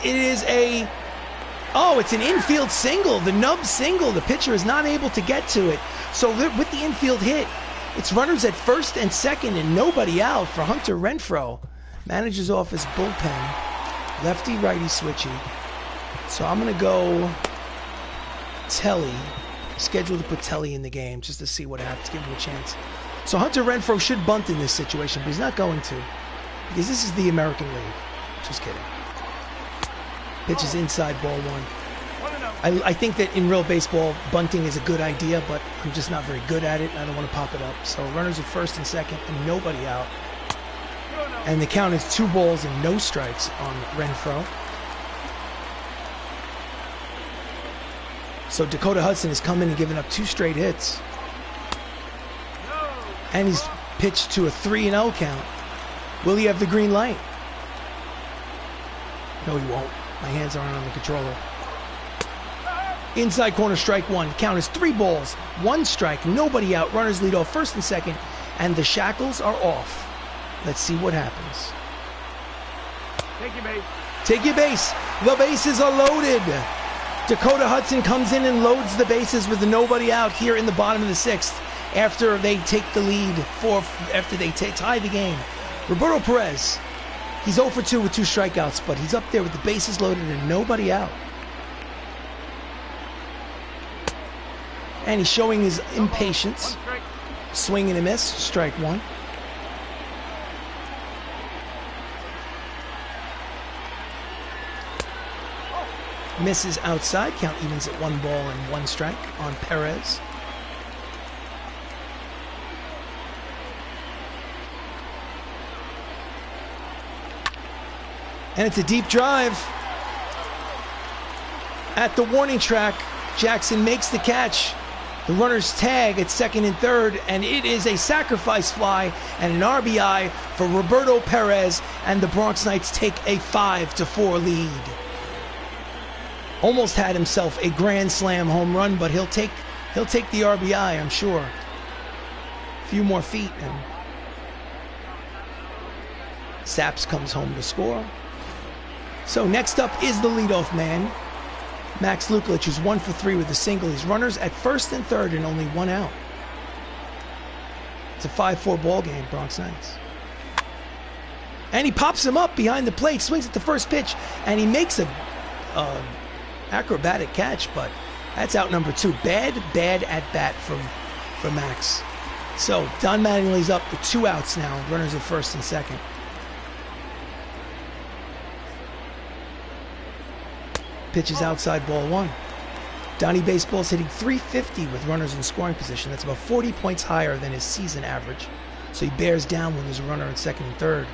an infield single, the nub single. The pitcher is not able to get to it. So with the infield hit, it's runners at first and second and nobody out for Hunter Renfroe. Manager's office bullpen. Lefty, righty, switchy. So I'm going to go Telly. Scheduled to put Telly in the game just to see what happens, give him a chance. So Hunter Renfroe should bunt in this situation, but he's not going to, because this is the American League. Just kidding. Pitch is inside, ball one. I think that in real baseball, bunting is a good idea, but I'm just not very good at it. I don't want to pop it up. So runners at first and second, and nobody out. And the count is 2 balls and no strikes on Renfroe. So Dakota Hudson has come in and given up 2 straight hits. And he's pitched to a 3-0 count. Will he have the green light? No, he won't. My hands aren't on the controller. Inside corner, strike one. Count is 3 balls, 1 strike, nobody out. Runners lead off first and second, and the shackles are off. Let's see what happens. Take your base. Take your base. The bases are loaded. Dakota Hudson comes in and loads the bases with nobody out here in the bottom of the 6th. After they take the lead, after they tie the game. Roberto Perez, he's 0 for 2 with 2 strikeouts, but he's up there with the bases loaded and nobody out. And he's showing his impatience. Swing and a miss, strike one. Misses outside, count evens at 1 ball and 1 strike on Perez. And it's a deep drive. At the warning track, Jackson makes the catch. The runners tag at second and third, and it is a sacrifice fly and an RBI for Roberto Perez, and the Bronx Knights take a 5-4 lead. Almost had himself a grand slam home run, but he'll take the RBI, I'm sure. A few more feet, and Saps comes home to score. So next up is the leadoff man, Max Luklich, who's 1 for 3 with a single. He's runners at first and third and only 1 out. It's a 5-4 ball game, Bronx Knights. And he pops him up behind the plate, swings at the first pitch, and he makes a acrobatic catch, but that's out number 2. Bad at bat from Max. So Don Mattingly's up with 2 outs now, runners at first and second. Pitch is outside, ball 1. Donnie Baseball's hitting .350 with runners in scoring position. That's about 40 points higher than his season average. So he bears down when there's a runner at second and third.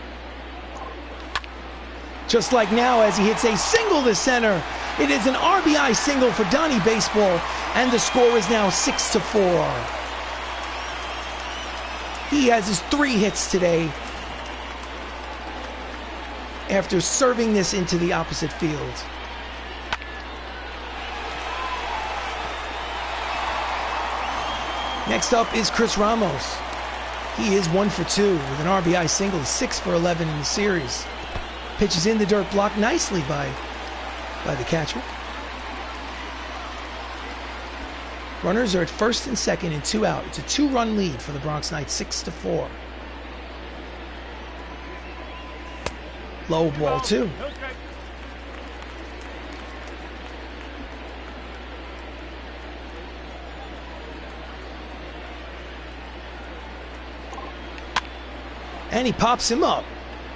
Just like now, as he hits a single to center, it is an RBI single for Donnie Baseball, and the score is now 6-4. He has his 3 hits today after serving this into the opposite field. Next up is Chris Ramos. He is 1 for 2 with an RBI single, 6 for 11 in the series. Pitches in the dirt, blocked nicely by the catcher. Runners are at first and second and 2 out. It's a 2-run lead for the Bronx Knights, 6-4. Low ball 2. And he pops him up.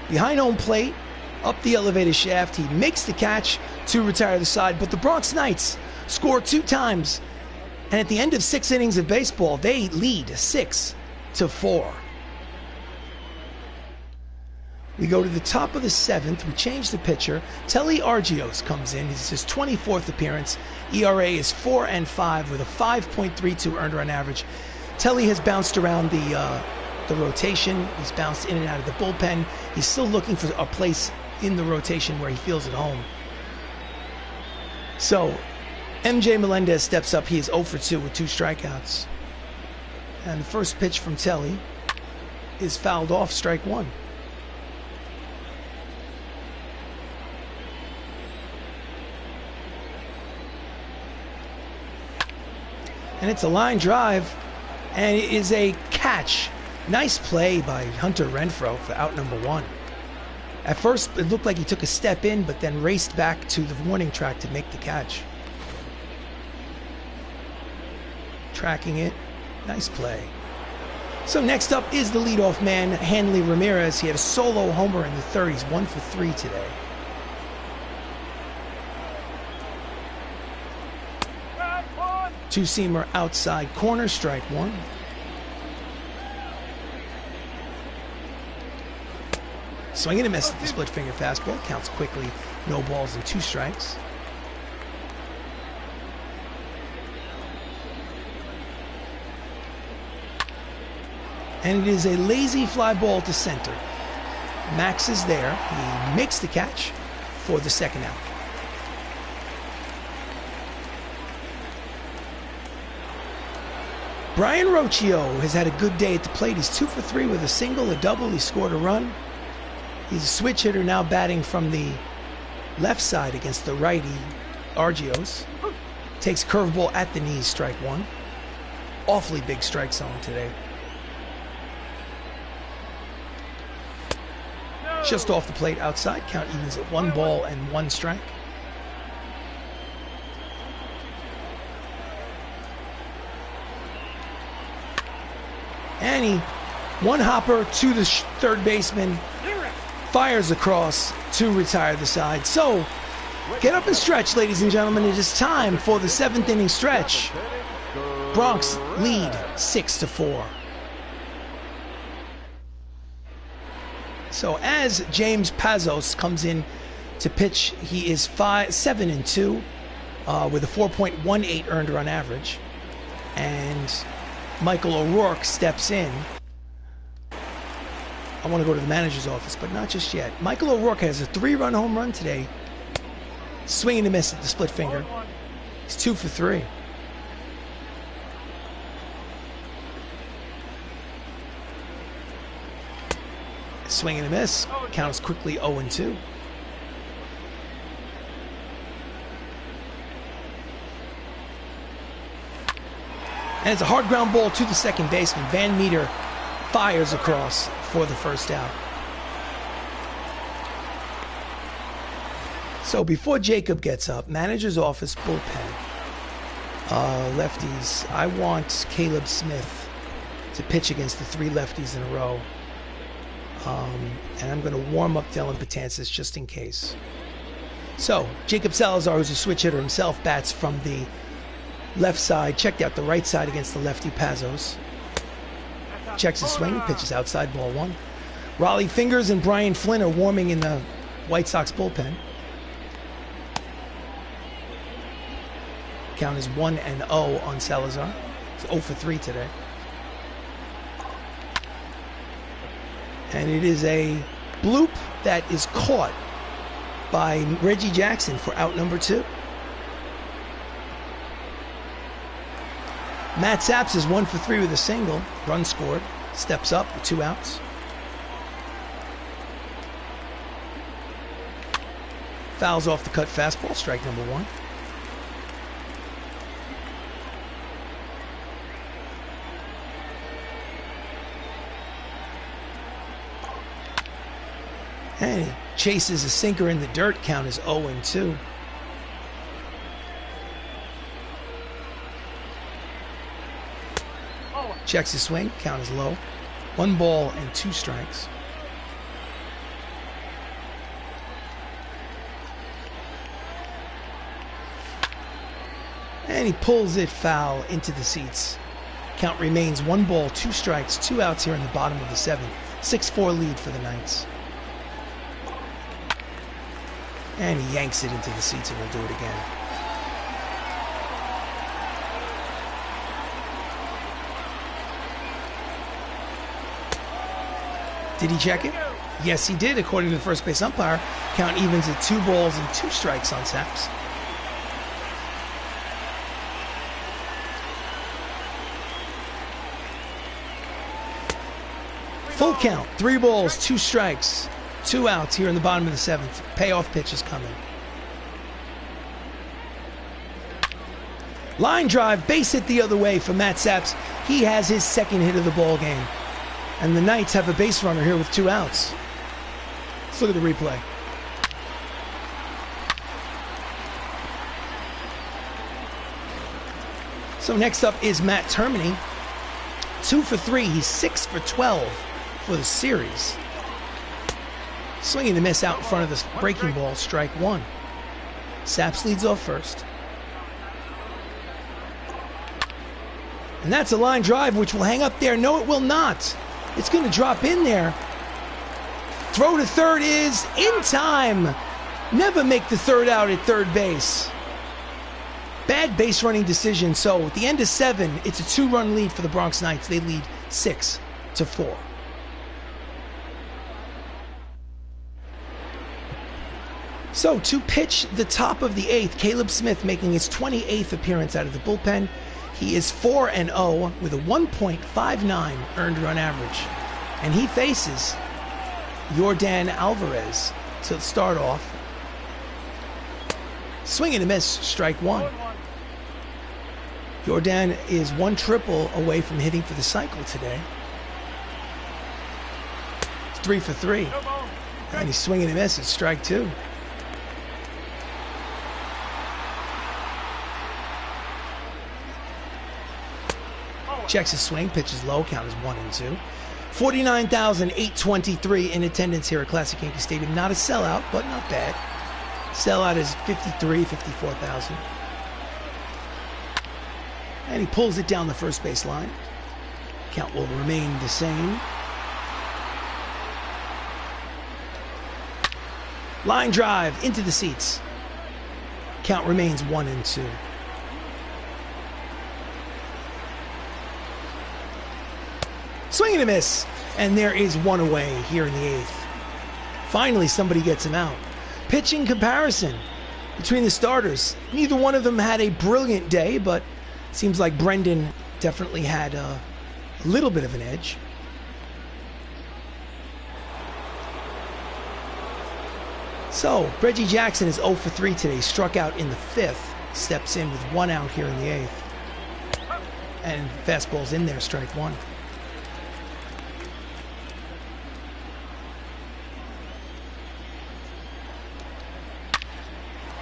Behind home plate, up the elevator shaft. He makes the catch to retire the side. But the Bronx Knights score 2 times. And at the end of 6 innings of baseball, they lead 6-4. We go to the top of the 7th. We change the pitcher. Telly Argios comes in. It's his 24th appearance. ERA is 4-5 with a 5.32 earned run average. Telly has bounced around the rotation. He's bounced in and out of the bullpen. He's still looking for a place in the rotation where he feels at home. So, MJ Melendez steps up. He is 0 for 2 with 2 strikeouts. And the first pitch from Telly is fouled off, strike 1. And it's a line drive, and it is a catch. Nice play by Hunter Renfroe for out number 1. At first, it looked like he took a step in, but then raced back to the warning track to make the catch. Tracking it. Nice play. So next up is the leadoff man, Hanley Ramirez. He had a solo homer in the 3rd. He's 1 for 3 today. Two-seamer outside corner, strike 1. Swing and a miss at the split finger fastball. Counts quickly. No balls and 2 strikes. And it is a lazy fly ball to center. Max is there. He makes the catch for the 2nd out. Brian Rocchio has had a good day at the plate. He's 2 for 3 with a single, a double. He scored a run. He's a switch hitter now, batting from the left side against the righty, Argios. Takes curveball at the knees, strike 1. Awfully big strike zone today. Just off the plate outside. Count evens at 1 ball and 1 strike. And he one hopper to the 3rd baseman. Fires across to retire the side. So, get up and stretch, ladies and gentlemen. It is time for the 7th inning stretch. Bronx lead 6-4. So as James Pazos comes in to pitch, he is 7-2 with a 4.18 earned run average. And Michael O'Rourke steps in. I want to go to the manager's office, but not just yet. Michael O'Rourke has a 3-run home run today. Swing and a miss at the split finger. He's 2 for 3. Swing and a miss. Counts quickly 0-2. And it's a hard ground ball to the 2nd baseman. Van Meter fires across for the 1st out. So before Jacob gets up, manager's office, bullpen. Lefties. I want Caleb Smith to pitch against the 3 lefties in a row. And I'm going to warm up Dylan Betances just in case. So Jacob Salazar, who's a switch hitter himself, bats from the left side. Checked out the right side against the lefty Pazos. Checks his swing, pitches outside, ball 1. Raleigh Fingers and Brian Flynn are warming in the White Sox bullpen. Count is 1-0 on Salazar. He's 0 for 3 today. And it is a bloop that is caught by Reggie Jackson for out number 2. Matt Saps is 1 for 3 with a single. Run scored. Steps up with 2 outs. Fouls off the cut fastball. Strike number 1. And he chases a sinker in the dirt. Count is 0-2. Checks his swing. Count is low. 1 ball and 2 strikes. And he pulls it foul into the seats. Count remains 1 ball, 2 strikes, 2 outs here in the bottom of the 7th. 6-4 lead for the Knights. And he yanks it into the seats and will do it again. Did he check it? Yes, he did, according to the first base umpire. Count evens at 2 balls and 2 strikes on Saps. Full count, 3 balls, 2 strikes, 2 outs here in the bottom of the 7th. Payoff pitch is coming. Line drive, base hit the other way for Matt Saps. He has his 2nd hit of the ball game. And the Knights have a base runner here with 2 outs. Let's look at the replay. So next up is Matt Termini. 2 for 3. He's 6 for 12 for the series. Swinging the miss out in front of the breaking ball. Strike 1. Saps leads off first. And that's a line drive which will hang up there. No, it will not. It's going to drop in there. Throw to third is in time. Never make the 3rd out at 3rd base. Bad base running decision. So at the end of 7, it's a 2-run lead for the Bronx Knights. They lead 6-4. So to pitch the top of the 8th, Caleb Smith making his 28th appearance out of the bullpen. He is 4-0 with a 1.59 earned run average. And he faces Yordan Alvarez to start off. Swing and a miss, strike 1. Yordan is 1 triple away from hitting for the cycle today. 3 for 3. And he's swinging and misses, strike 2. Checks his swing, pitches low, count is 1-2. 49,823 in attendance here at Classic Yankee Stadium. Not a sellout, but not bad. Sellout is 54,000. And he pulls it down the first base line. Count will remain the same. Line drive into the seats. Count remains 1-2. Swing and a miss, and there is 1 away here in the 8th. Finally, somebody gets him out. Pitching comparison between the starters. Neither one of them had a brilliant day, but seems like Brendan definitely had a little bit of an edge. So, Reggie Jackson is 0 for 3 today. Struck out in the 5th. Steps in with 1 out here in the 8th. And fastball's in there, strike 1.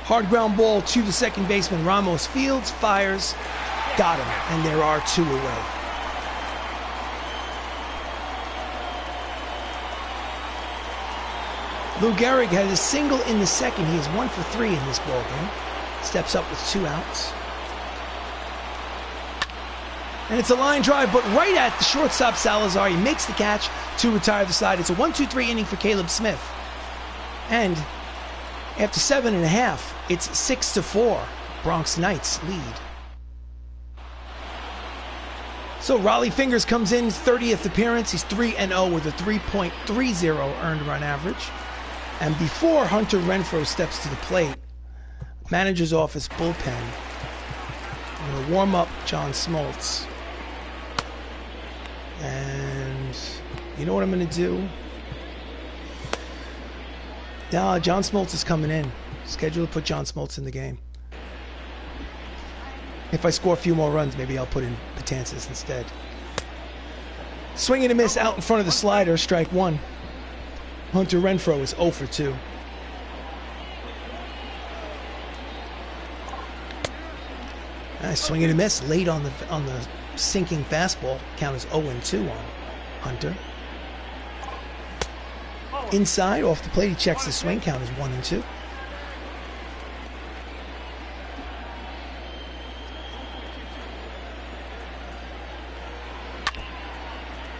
Hard ground ball to the second baseman. Ramos fields, fires, got him, and there are 2 away. Lou Gehrig has a single in the 2nd. He is 1 for 3 in this ballgame. Steps up with 2 outs. And it's a line drive, but right at the shortstop Salazar. He makes the catch to retire the side. It's a 1-2-3 inning for Caleb Smith. And after 7.5, it's 6-4. Bronx Knights lead. So Raleigh Fingers comes in, 30th appearance. He's 3-0 with a 3.30 earned run average. And before Hunter Renfroe steps to the plate, manager's office bullpen, I'm going to warm up John Smoltz. And you know what I'm going to do? Now, John Smoltz is coming in. Scheduled to put John Smoltz in the game. If I score a few more runs, maybe I'll put in Betances instead. Swing and a miss out in front of the slider, strike 1. Hunter Renfroe is 0 for 2. Nice swing and a miss late on the sinking fastball. Count is 0-2 on Hunter. Inside, off the plate, he checks the swing. Count is 1-2.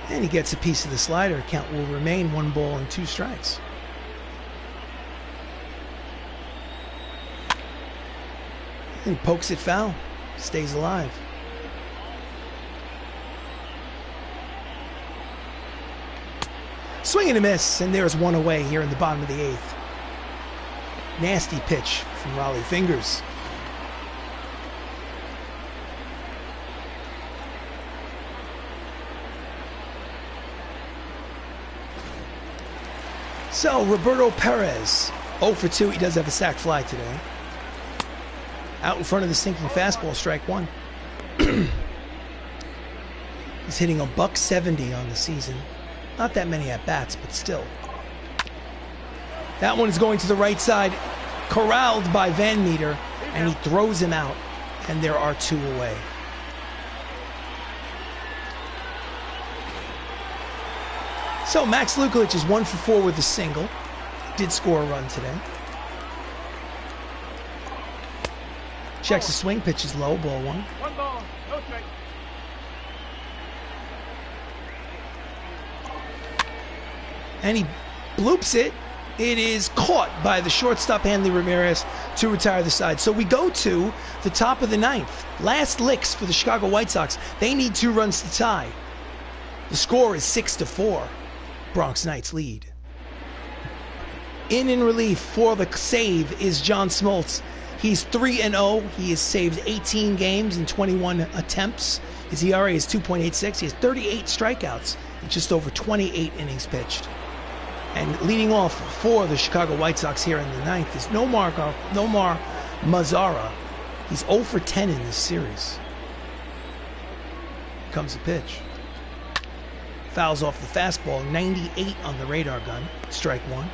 And he gets a piece of the slider. Count will remain 1 ball and 2 strikes. And pokes it foul. Stays alive. Swing and a miss, and there's 1 away here in the bottom of the 8th. Nasty pitch from Raleigh Fingers. So, Roberto Perez, 0 for 2. He does have a sac fly today. Out in front of the sinking fastball, strike 1. He's hitting a .170 on the season. Not that many at-bats, but still. That one is going to the right side, corralled by Van Meter, and he throws him out, and there are 2 away. So Max Lukulich is 1 for 4 with a single. Did score a run today. Checks the swing, pitches low, ball 1. 1 ball, no strike. And he bloops it. It is caught by the shortstop Hanley Ramirez to retire the side. So we go to the top of the 9th. Last licks for the Chicago White Sox. They need 2 runs to tie. The score is 6-4. Bronx Knights lead. In relief for the save is John Smoltz. He's 3-0. He has saved 18 games in 21 attempts. His ERA is 2.86. He has 38 strikeouts in just over 28 innings pitched. And leading off for the Chicago White Sox here in the 9th is Nomar Mazara. He's 0 for 10 in this series. Here comes the pitch. Fouls off the fastball, 98 on the radar gun, strike 1.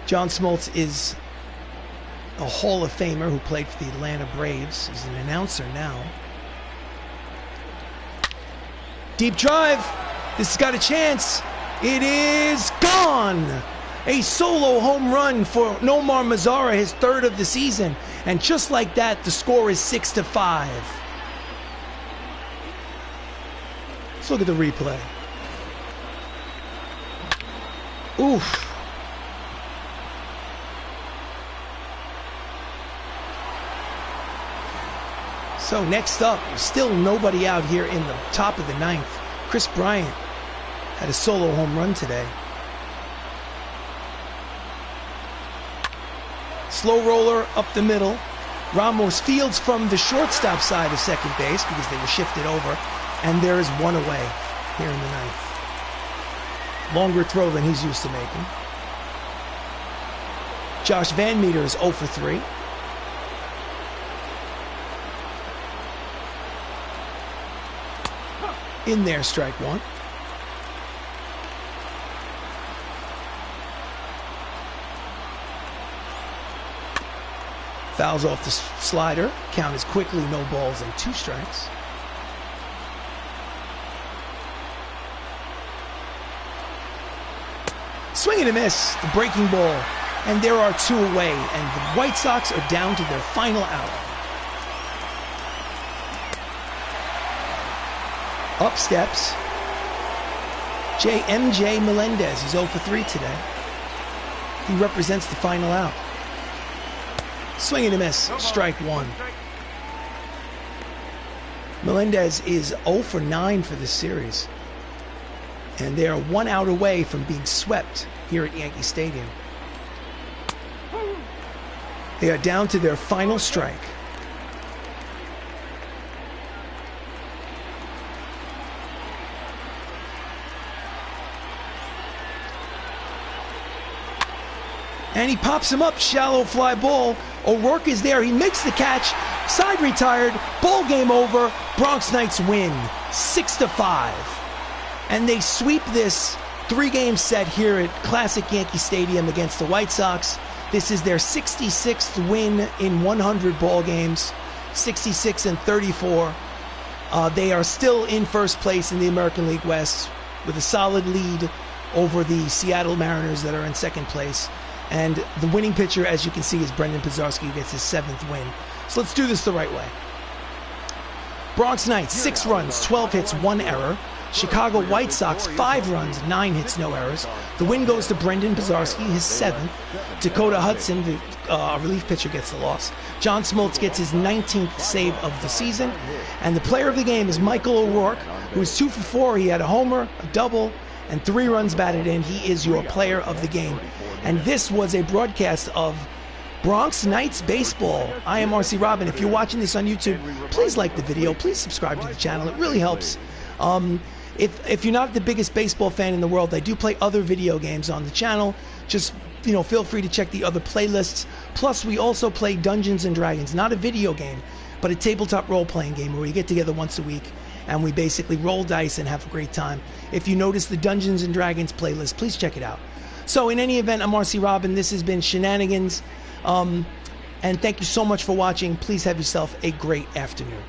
John Smoltz is a Hall of Famer who played for the Atlanta Braves. He's an announcer now. Deep drive. This has got a chance. It is gone. A solo home run for Nomar Mazara, his 3rd of the season. And just like that, the score is 6-5. Let's look at the replay. Oof. So next up, still nobody out here in the top of the 9th. Chris Bryant had a solo home run today. Slow roller up the middle. Ramos fields from the shortstop side of second base because they were shifted over. And there is 1 away here in the 9th. Longer throw than he's used to making. Josh Van Meter is 0 for 3. In there, strike 1. Fouls off the slider. Count is quickly no balls and 2 strikes. Swing and a miss, the breaking ball, and there are 2 away, and the White Sox are down to their final out. Up steps MJ Melendez. He's 0 for 3 today. He represents the final out. Swing and a miss, strike 1. Melendez is 0 for 9 for this series. And they are 1 out away from being swept here at Yankee Stadium. They are down to their final strike. And he pops him up, shallow fly ball. O'Rourke is there, he makes the catch, side retired, ball game over, Bronx Knights win, 6-5. And they sweep this 3-game set here at classic Yankee Stadium against the White Sox. This is their 66th win in 100 ball games, 66-34. They are still in first place in the American League West with a solid lead over the Seattle Mariners that are in second place. And the winning pitcher, as you can see, is Brendan Pizarski, who gets his 7th win. So let's do this the right way. Bronx Knights, 6 runs, 12 hits, 1 error. Chicago White Sox, 5 runs, 9 hits, no errors. The win goes to Brendan Pizarski, his 7th. Dakota Hudson, the relief pitcher, gets the loss. John Smoltz gets his 19th save of the season. And the player of the game is Michael O'Rourke, who is 2 for 4. He had a homer, a double, and 3 runs batted in. He is your player of the game. And this was a broadcast of Bronx Knights baseball. I am RC Robbin. If you're watching this on YouTube, please like the video. Please subscribe to the channel. It really helps. If you're not the biggest baseball fan in the world, I do play other video games on the channel. Just, feel free to check the other playlists. Plus, we also play Dungeons and Dragons, not a video game, but a tabletop role-playing game where we get together once a week and we basically roll dice and have a great time. If you notice the Dungeons and Dragons playlist, please check it out. So in any event, I'm RC Robbin. This has been Shenanigans. And thank you so much for watching. Please have yourself a great afternoon.